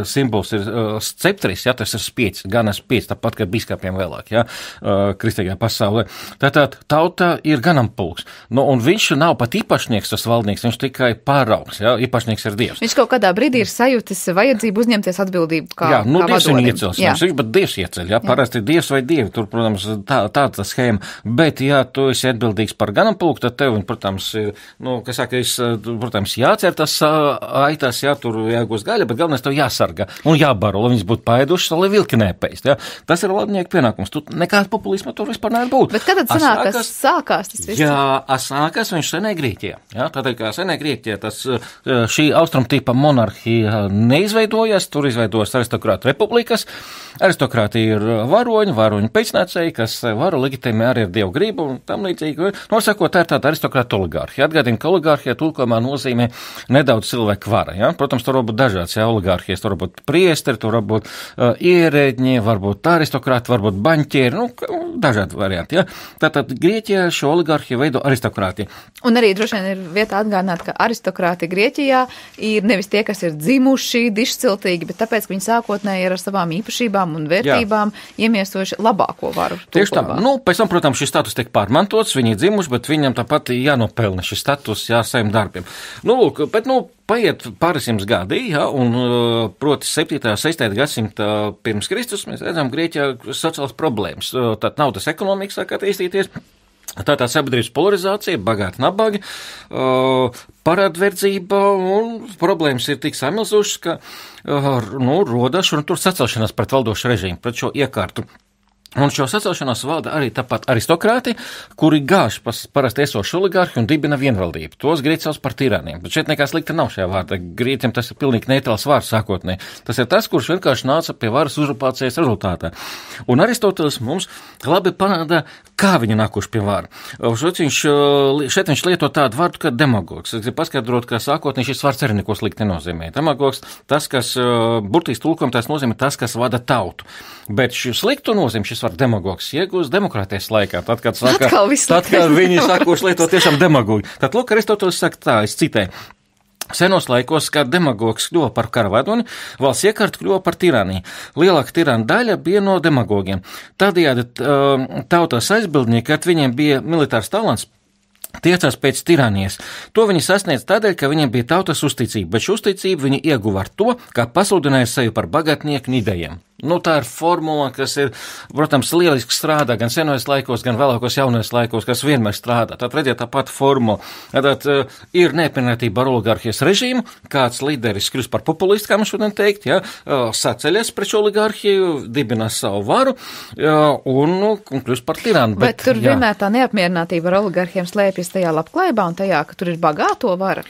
simbols ir sceptris, ja? Tas ir spieķis, ganas spieķis, tāpat kā biskapiem vēlāk, ja? Kristīgajā pasaulē. Tātad tauta ir ganampulks. Nu, un viņš nav pat īpašnieks, tas valdnieks, viņš tikai pāraugs, ja? Īpašnieks ir Dievs. Viņš kaut kādā brīdī ir sajūtis vajadzību uzņemties atbildību kā, jā, nu, kā Dievs vadonim. viņu iecels, bet Dievs iecels. Ja, parasti Dievs vai Dievi, tur, protams, tāda schēma, bet, ja tu esi atbildīgs par ganampulku, tad tev, protams, ir, nu, kas saka, protams, jācer tas aitas, jā, tur jāgūst gaļa, bet galvenais tev jāsarga un jābaro, lai viņas būtu paēdušas, lai vilki nepēst, ja. Tas ir valdnieku pienākums. Tu nekāds populisma tur vispār nevar būt. Bet kad tad sākās tas viss? Jā, sākās viņš senē Grieķijā, ja, tātad kā senē Grieķijā šī austrumtīpa monarhija neizveidojas, tur izveidojas aristokrātu republikas, aristokrāti ir varoņu pēcnācēji, kas varu legitimē arī ar dievu gribu un tam līdzīgi. Nosakot, tā ir tāda aristokrāta oligārhija. Atgādina, ka oligārhija tulkojumā nozīmē nedaudz cilvēku vara. Ja? Protams, tur var būt dažāds oligārhijas, tur var būt priesteri, tur var būt ierēģi, varbūt aristokrāti, varbūt baņķieri, nu, dažādi varianti. Ja? Tātad Grieķijā šo oligārhiju veido aristokrāti. Un arī droši vien ir vietā atgādināt, ka aristokrāti Grieķijā ir nevis tie, kas ir dzimuši dišciltīgi, bet tāpēc, ka viņi sākotnēji ir ar savām īpašībām un vērtībām iemiesojuši labāko varu. Tieši tā. Nu, pēc tam, protams, šis status tiek pārmantots, viņi ir dzimuši, bet viņam tāpat jānopelna šis status, saviem darbiem. Nu, lūk, bet, paiet pāris simts gadi, ja, un proti 7. 6. gadsimta pirms Kristus mēs redzam Grieķijā sociālas problēmas. Tad naudas ekonomika sāk attīstīties. Tātad sabiedrības polarizācija, bagāti nabagi, parādverdzība un problēmas ir tik samilzušas, ka, rodas un tur sacelšanās pret valdošu režīmu, pret šo iekārtu. Un šo sacelšanos valda arī tāpat aristokrāti, kuri gāž parasti esošu oligārhi un dibina vienvaldību. Tos grieķi sauc par tirāniem. Bet šeit nekā slikta nav šajā vārdā. Grieķiem tas ir pilnīgi neitrāls vārds sākotnē. Tas ir tas, kurš vienkārši nāca pie varas uzurpācijas rezultātā. Un Aristoteles mums labi parāda, kā viņi nākuši pie vāra. Šeit viņš lieto tādu vārdu kā demagogs. Es gribu paskaidrot, ka sākotnēji šis vārds arī neko slikti nenozīmē. Demagogs, tas, kas burtiski tulkojam, tas nozīmē tas, kas vada tautu. Bet šis sliktu nozīmē, šis vārds demagogs iegūst demokrātijas laikā. Tad, kad viņi sākoši lietot tiešām demagogu. Tad, lūk, Aristoteles saka tā, es citēju. Senos laikos, kad demagogs kļuva par karavadoni, valsts iekārta kļuva par tirāniju. Lielāka tirāna daļa bija no demagogiem. Tādējādi tautas aizbildnieki, kad viņiem bija militārs talants, tiecās pēc tirānijas. To viņi sasniedz tādēļ, ka viņiem bija tautas uzticība, bet šo uzticību viņi ieguva ar to, ka pasludināja sevi par bagātnieku un idejiem. Tā ir formula, kas ir, protams, lieliski strādā gan senojos laikos, gan vēlākos jaunajos laikos, kas vienmēr strādā. Tad redziet tā pati formula. Tad ir neapmierinātība ar oligārhijas režīmu, kāds līderis kļūst par populistu, kā mēs šodien teikt, saceļas pret šo oligārhiju, dibinās savu varu un kļūst par tirānu. Bet tur vienmēr tā neapmierinātība ar oligārhiem slēpjas tajā labklājībā un tajā, ka tur ir bagāto vara.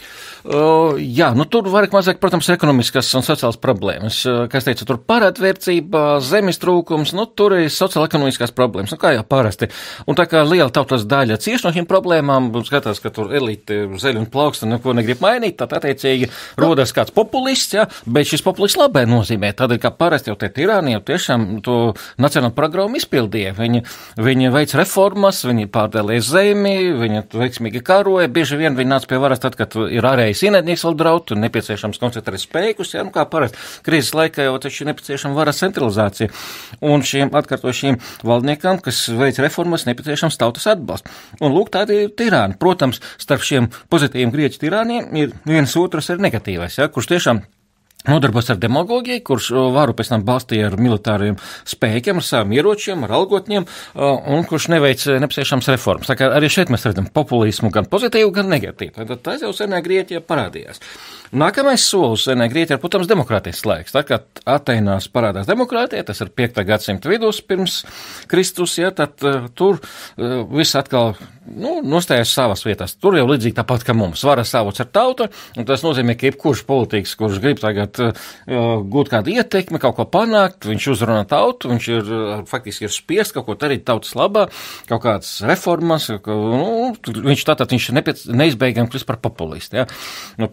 Tur vairāk mazāk, protams, ekonomiskas un sociālas problēmas. Kas teica, tur parādvērtība, zemes trūkums, tur ir sociāla-ekonomiskās problēmas, kā jau parasti. Un tā kā liela tautas daļa cieš no šīm problēmām, un skatās, ka tur elite zeļ un plauksta neko negrib mainīt, tad attiecīgi rodas kāds populists, bet šis populists labai nozīmē. Tādēļ, kā parasti jau te tirāni jau tiešām to nacionālu programmu izpildīja. Viņi veic reformas, viņi pārdēlīja zemi, viņi veiksmīgi karoja, bieži vien viņi nāca pie varas tad, kad ir ārējais ienaidnieks vēl draud, un nepieciešams koncentrēt spēkus, kā parasti. Krīzes laikā jau taču nepieciešama varas centralizācija. Un šiem atkārtošiem valdniekam, kas veic reformas, nepieciešams tautas atbalsts. Un lūk, tādi ir tirāni. Protams, starp šiem pozitīviem grieķu tirāniem ir viens otrs ir negatīvais, kurš tiešām nodarbos ar demagogiju, kurš varu pēc tam balstīja ar militāriem spēkiem, ar saviem ieročiem, ar algotņiem, un kurš neveic nepieciešams reformas. Tā kā arī šeit mēs redzam populismu gan pozitīvu, gan negatīvu. Tad tas jau senā Grieķijā parādījās. Nākamais solis senā Grieķijā ir, protams, demokrātijas laiks. Tā kā Atēnās parādās demokrātija, tas ir 5. gadsimta vidus pirms Kristus, tad tur viss atkal nostājas savas vietās. Tur jau līdzīgi tāpat kā mums. Vara savots ar tautu, un tas nozīmē, ka jebkurš politiķis, kurš grib tagad gūt kādu ietekmi, kaut ko panākt, viņš uzrunā tautu, viņš faktiski ir spiests kaut ko darīt tautas labā, kaut kādas reformas, viņš neizbēgami kļūst par populistu. Ja?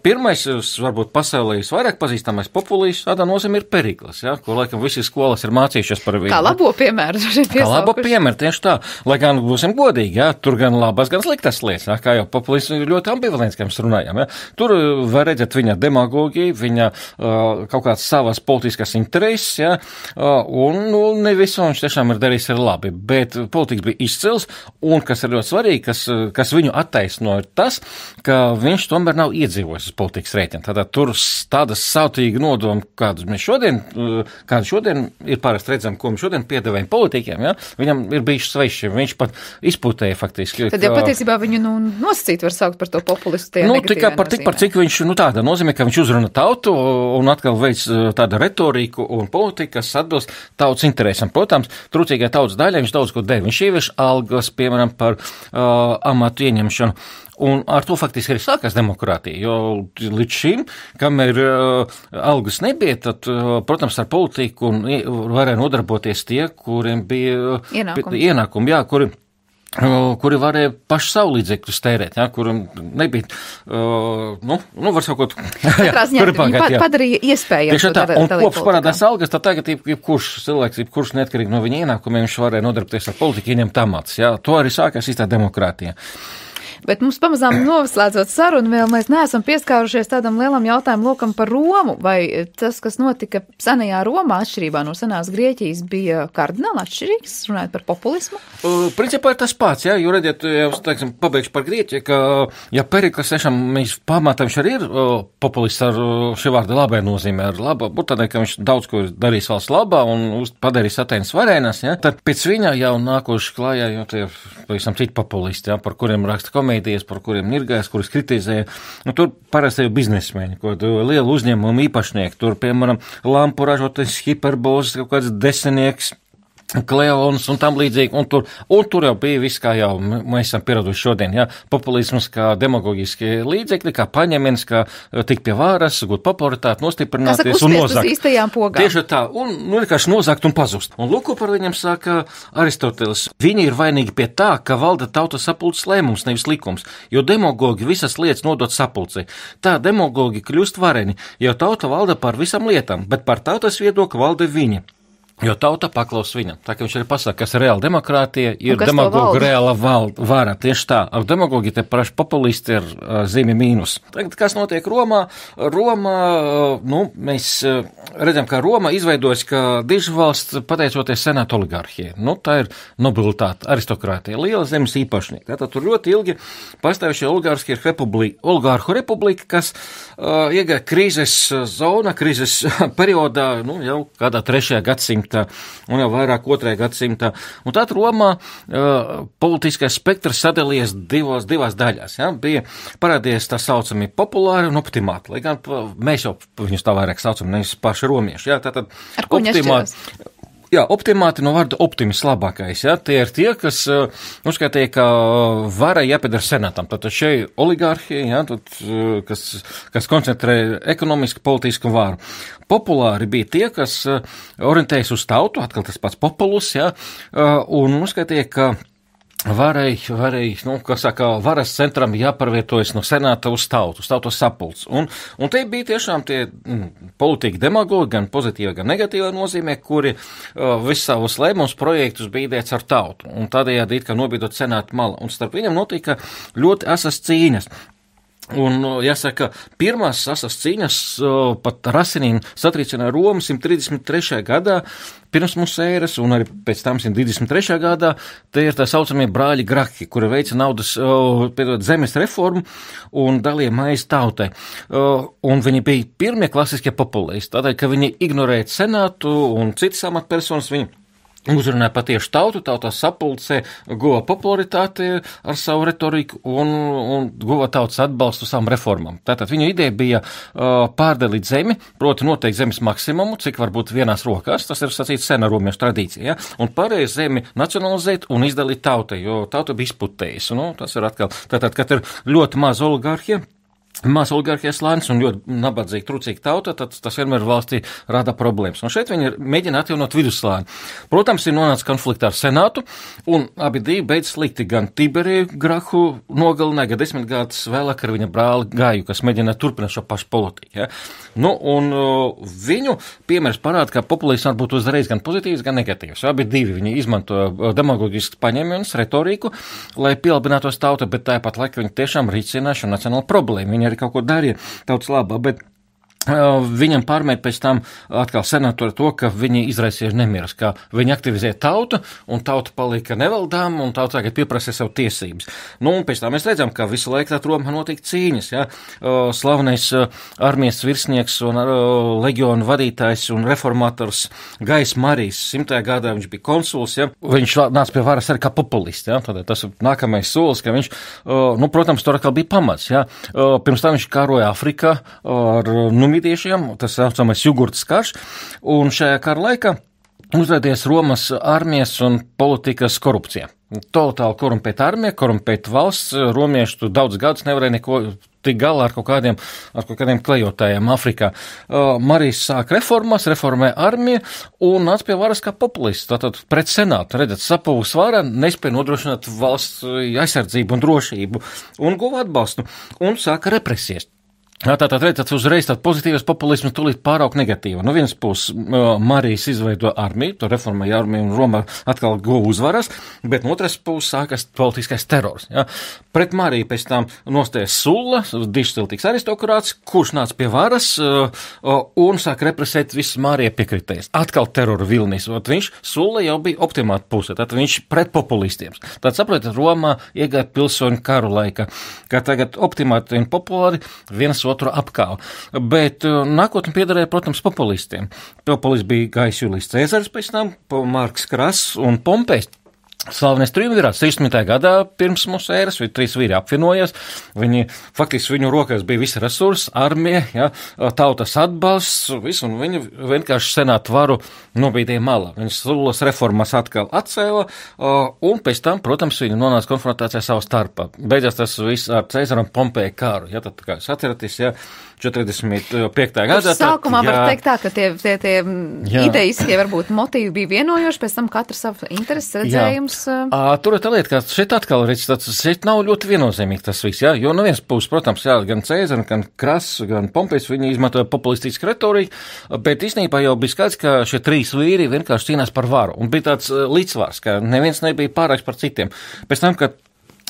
Pirmais, varbūt pasaulē vairāk pazīstamais populists, tādā nozīmē ir Perikls, ja? Ko laikam visi skolas ir mācījušies par viņu. Kā labo piemēru. Kā labo piemēru, tieši tā. Lai gan būsim godīgi, ja? Tur gan labas, gan sliktas lietas, ja? Kā jau populists ir ļoti ambivalents, kā mēs runājam. Ja? Tur var redzēt viņa demagogiju, viņa kaut kādas savas politiskas intereses, ja? Un ne visu viņš tiešām ir darījis ir labi, bet politikas bija izcils, un kas ir ļoti svarīgi, kas viņu attaisno, ir tas, ka viņš tomēr nav iedzīvojis uz politikas rēķina. Tātad tur tādas sautīgi nodomi, kādu šodien ir parasti redzam, ko mēs šodien piedāvājam politiķiem, ja? Viņam ir bijuši sveši, viņš pat izputēja faktiski. Tad jau patiesībā viņu nosacīt var saukt par to populistu. Tikai par cik viņš, tāda nozīmē, ka viņš uzruna tautu un atkal veids tāda retoriku un politika, kas atbilst tautas interesam. Protams, trūcīgai tautas daļai viņš daudz ko deva. Viņš ievieš algas, piemēram, par amatu ieņemšanu. Un ar to faktiski arī sākās demokrātija, jo līdz šim, kamēr algas nebija, tad, protams, ar politiku varēja nodarboties tie, kuriem bija ienākumi, jā, kuri varēja paši savu līdzekļus tērēt, jā, kuriem nebija, var sakot, padarīja iespējams. Tieši tā, un kopš parādās algas, tad tagad jebkurš cilvēks, jebkurš neatkarīgi no viņa ienākumiem, viņš varēja nodarboties ar politiku, ieņemt amats, jā, to arī sākās īstā demokrātija. Bet mums pamazām noslēdzot sarunu, vēl mēs neesam pieskārušies tādam lielam jautājumu lokam par Romu, vai tas, kas notika senajā Romā, atšķirībā no senās Grieķijas, bija kardināli atšķirīgs, runājot par populismu? Principā ir tas pats, jā, jo redziet, jau, teiksim, pabeigšu par Grieķiju, ka, ja Perikls tiešām mēs pamatā viņš arī ir populists ar šī vārda labai nozīmē, ar laba, būt tādēļ, ka viņš daudz ko ir darījis valsts labā un padarījis Atēnas varēnas, jā, tad pēc viņa jau nākoši klājā, jo tie ir pavisam citi populisti, jā, par kuriem raksta komēdijas, par kuriem nirgājas, kurus kritizēja. Tur parasti jau biznesmeņi, ko lielu uzņēmumu īpašnieki, tur, piemēram, lampu ražotais Hiperbos, kaut kāds desinieks, Kleons un tam līdzīgi, un tur jau bija viss, kā jau mēs esam pieraduši šodien, jā, populisms kā demagoģiski līdzekļi, kā paņemiens, kā tik pie vāras, gūt popularitāti, nostiprināties un nozakt. Tieši tā, un vienkārši nozakt un pazust. Un lūk, par viņam saka Aristoteles. Viņi ir vainīgi pie tā, ka valda tautas sapulces lēmums, nevis likums, jo demagogi visas lietas nodot sapulcei. Tā demagogi kļūst vareni, jo tauta valda par visam lietām, bet par tautas viedokli valda viņi. Jo tauta paklaus viņam. Tā kā viņš arī pasaka, kas ir reāla demokrātija, ir demagoga reāla vara. Tieši tā. Ar demagogi te praši populisti ir zīme mīnus. Tagad, kas notiek Romā? Mēs redzam, ka Roma izveidojas kā dižvalsts pateicoties senāta oligarhijai. Tā ir nobilitāte, aristokrātija, liela zemes īpašnieki. Tātad tur ļoti ilgi pastāvējušie oligārhu republika, kas iegāja krīzes zona, krīzes periodā, jau kādā 3. gadsimta. Un jau vairāk 2. gadsimtā. Un tad Romā politiskais spektrs sadalījies divās daļās. Ja? Bija parādījies tā saucamie populāri un optimāti. Lai gan mēs jau viņus tā vairāk saucam, nevis paši romieši. Ja? Tātad ar ko ņešķiros? Jā, optimāti no vārda optimis labākais, jā, tie ir tie, kas uzskatīja, ka vara jāpiedara senātam. Tātad šeit oligārhija, jā, kas koncentrē ekonomisku, politisku varu. Populāri bija tie, kas orientējas uz tautu, atkal tas pats populus, jā, un uzskatīja, ka varas centram jāparvietojas no senāta uz tautas sapulces. Un te bija tiešām tie politiķi demagogi, gan pozitīva, gan negatīva nozīmē, kuri visus savus lēmumus projektus bīdēts ar tautu. Un tādējādi it kā nobīdot senāta mala. Un starp viņam notika ļoti asas cīņas. Un, jāsaka, pirmās asas cīņas pat Rasinīnu satricināja Romu 133. gadā pirms mūsu ēras, un arī pēc tam 123. gadā, te ir tā saucamie brāļi Graki, kuri veica zemes reformu un dalīja maizi tautai. Un viņi bija pirmie klasiskie populisti, tādēļ, ka viņi ignorēja senātu un citas amatpersonas, viņi uzrunāja patieši tautā sapulcē, guva popularitāti ar savu retoriku un guva tautas atbalstu savām reformām. Tātad viņa ideja bija pārdalīt zemi, proti noteikt zemes maksimumu, cik var būt vienās rokās, tas ir sacīts sena romiešu tradīcija, un pārējais zemi nacionalizēt un izdalīt tautai, jo tauta bija izputējusi. Tas ir atkal, tātad, kad ir ļoti maz oligarhija, maz oligarhijas slānis un ļoti nabadzīga, trūcīga tauta, tad tas vienmēr valstī rada problēmas. Un šeit viņi mēģina atjaunot vidusslāni. Protams, ir nonācis konfliktā ar senātu, un abi divi beidz slikti. Gan Tiberiju Grahu nogalināja, gan 10 gadus vēlāk ar viņa brāli Gaju, kas mēģina turpināt šo pašu politiku. Ja? Un viņu piemērs parāda, ka populisms var būt uzreiz gan pozitīvs, gan negatīvs. Abi divi viņi izmanto demagogisks paņēmienus, retoriku, lai pielabinātos tauta, bet tāpat laikā viņi tiešām risina šo nacionālu problēmu. Viņi arī kaut ko darīja tautas labā, bet viņam pārmēt pēc tam atkal senātori to, ka viņi izraisīja nemieras, ka viņi aktivizēja tautu, un tauta palika nevaldām, un tauta tagad pieprasīja savu tiesības. Un pēc tam mēs redzam, ka visu laiku tā Romā notika cīņas, ja? Slavenais armijas virsnieks un leģionu vadītājs un reformators Gajs Marijs, 100. gadā viņš bija konsuls, ja? Viņš nāca pie varas arī kā populists, ja? Tad tas ir nākamais solis, ka viņš, protams, tur atkal bija pamats, ja? Pirms tam viņš kāroja Afrikā ar numīdiešiem, tas saucamais jugurtas karš, un šajā kara laikā uzrādījās Romas armijas un politikas korupcija. Totāli korumpēta armija, korumpēta valsts, romieši tu daudz gadus nevarēja neko tik galā ar kaut kādiem klejotājiem Afrikā. Marijs sāk reformas, reformē armiju un nāca pie varas kā populists, tātad pret senātu, redzat, sapūs vara, nespēja nodrošināt valsts aizsardzību un drošību un guva atbalstu un sāka represijas. Tātad redzat, uzreiz tāds pozitīvs populisms tūlīt pārauk negatīva. No vienas puses Marijs izveido armiju, to reformēja armiju un Roma atkal guva uzvaras, bet no otras puses sākas politiskais terors. Ja? Pret Mariju pēc tam nostājas Sulla, dišciltīgs aristokrāts, kurš nāca pie varas un sāk represēt visus Marija piekritējus. Atkal terora vilnis, viņš Sulla jau bija optimāta puse, tad viņš pret populistiem. Tad saprotat, Romā iegāja pilsoņu karu laika, ka tagad optimāti un populāri viens otru apkāva. Bet nākotnē piederēja, protams, populistiem. Populists bija Gajs Julijs Cēzars pēc tam, Marks Krass un Pompejs. Slavenais triumvirāts 13. gadā pirms mūsu ēras, trīs vīri apvienojās, faktiski viņu rokās bija visi resursi, armija, ja, tautas atbalsts, visu, un viņi vienkārši senātu varu nobīdīja malā. Viņi Sullas reformas atkal atcēla, un pēc tam, protams, viņi nonāca konfrontācijā savu starpā. Beidzās tas viss ar Cēzaru un Pompeju kāru, ja, tad kā jūs atceraties, ja, 45. gadā. Sākumā var teikt tā, ka tie ideiskie varbūt motīvi bija vienojoši, pēc tam katrs savu intereses redzējums. Tur ir tā lieta, ka šeit atkal šeit nav ļoti viennozīmīgi tas viss, jā, jo no vienas puses, protams, jā, gan Cēzara, gan Krass, gan Pompejs, viņi izmantoja populistisku retoriku, bet īstenībā jau bija skaidrs, ka šie trīs vīri vienkārši cīnās par varu, un bija tāds līdzsvars, ka neviens nebija pārāks par citiem. Pēc tam, kad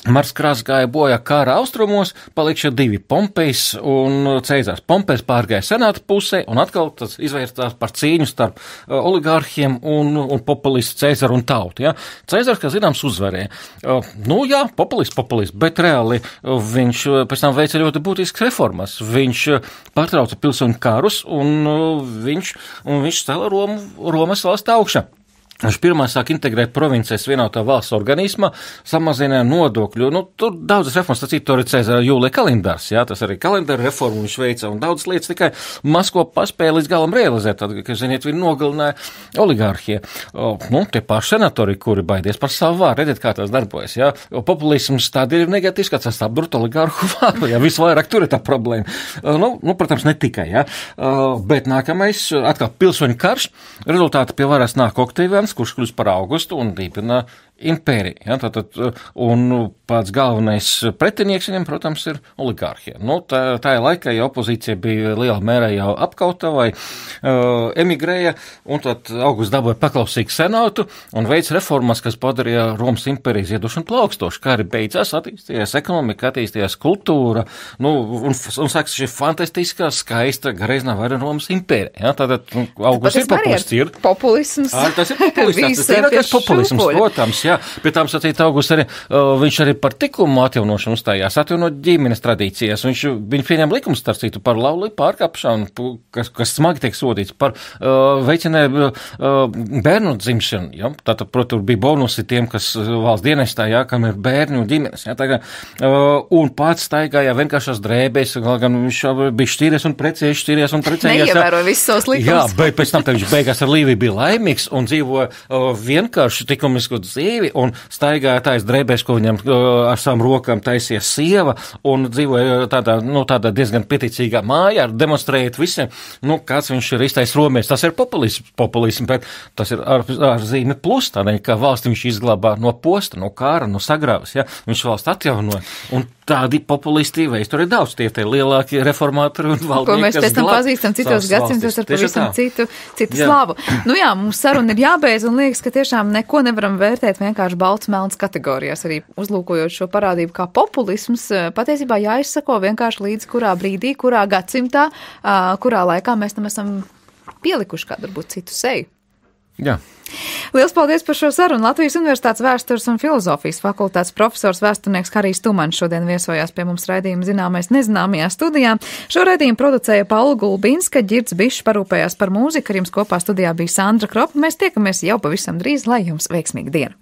Marks Krass gāja bojā kara austrumos, palika šie divi Pompejs un Cēzars. Pompejs pārgāja senāta pusē un atkal tas izvērstās par cīņu starp oligārhiem un populistu Cēzaru un tautu. Ja? Cēzars, kā zināms, uzvarēja. Populists, bet reāli viņš pēc tam veica ļoti būtiskas reformas. Viņš pārtrauca pilsoņu karus un viņš cēla Romas valsts augšā. Viņš pirmā sāk integrēt provincijas vienotā valsts organismā, samazināja nodokļu. Tur daudzas reformas, tas ir Cēzara Jūlija kalendārs, jā, tas arī kalendāra reformu viņš veica un daudzas lietas tikai maz ko paspēja līdz galam realizēt, tad, ka, ziniet, viņi nogalināja oligārhiju. Tie paši senatori, kuri baidies par savu vāru, redziet, kā tas darbojas, jā. Populisms tādēļ ir negatīvs, ka tas apdurut oligārhu vāru, jā, visvairāk tur ir tā problēma. Protams, ne tikai, jā, bet nākamais, atkal pilsoņu karš, rezultāti pie varas nāk Oktavians, kurš kļūst par Augustu un dibina impēriju. Ja, un pats galvenais pretinieks viņam, protams, ir oligārhija. Tā laikā jau opozīcija bija lielā mērā jau apkauta vai emigrēja, un tad Augusts dabūja paklausīgu senātu un veids reformas, kas padarīja Romas impēriju ziedošanu plaukstošu, kā arī beidzās attīstījās ekonomika, attīstījās kultūra, un sāks šī fantastiskā, skaista, greznā vaira Romas impērija. Ja, tātad Augusts ir populists. Populisms. Tas ir populists, tas ir populisms, protams, jā. jā. Pie tām sacīt Augusts arī, viņš arī par tikumu atjaunošanu uzstājās, atjaunot ģimenes tradīcijas. Viņš pieņem likumus, starp citu, par laulību pārkāpšanu, kas smagi tiek sodīts, par veicināja bērnu dzimšanu, ja. Tātad, protams, bija bonusi tiem, kas valsts dienestā, jā, kam ir bērni un ģimenes, jā. Tagad, un pats staigāja vienkāršās drēbēs, gan viņš bija šķīries un precējies un precējies. Neievēroja visus savus likumus. Jā, bet pēc tam viņš beigās ar Līviju bija laimīgs un dzīvoja vienkārši likumisku dzīvi un staigāja tais drēbēs, ko viņam ar savām rokām taisīja sieva un dzīvoja tādā diezgan pieticīgā mājā, demonstrējot visiem, kāds viņš ir īstais romietis. Tas ir populisms, bet tas ir ar zīmi plus, tādēļ, ka valsti viņš izglābā no posta, no kāra, no sagrāves, ja, viņš valsts atjaunoja. Un tādi populisti vēsturē daudz, tie lielākie reformātori un valdnieki, ko mēs pēc tam pazīstam citos gadsimtos ar pavisam citu slavu. Mums saruna ir jābeidz un liekas, ka tiešām neko nevaram vērtēt vienkārši balts melns kategorijās. Arī uzlūkojot šo parādību kā populisms, patiesībā jāizsako vienkārši līdz kurā brīdī, kurā gadsimtā, kurā laikā mēs tam esam pielikuši kādu varbūt citu seju. Jā. Liels paldies par šo sarunu. Latvijas Universitātes vēstures un filozofijas fakultātes profesors vēsturnieks Harijs Tumanis šodien viesojās pie mums raidījuma Zināmais nezināmajā studijā. Šo raidījumu producēja Paula Gulbinska, Ģirds Bišs parūpējās par mūziku, ar jums kopā studijā bija Sandra Kropa. Mēs tiekamies jau pavisam drīz, lai jums veiksmīga diena.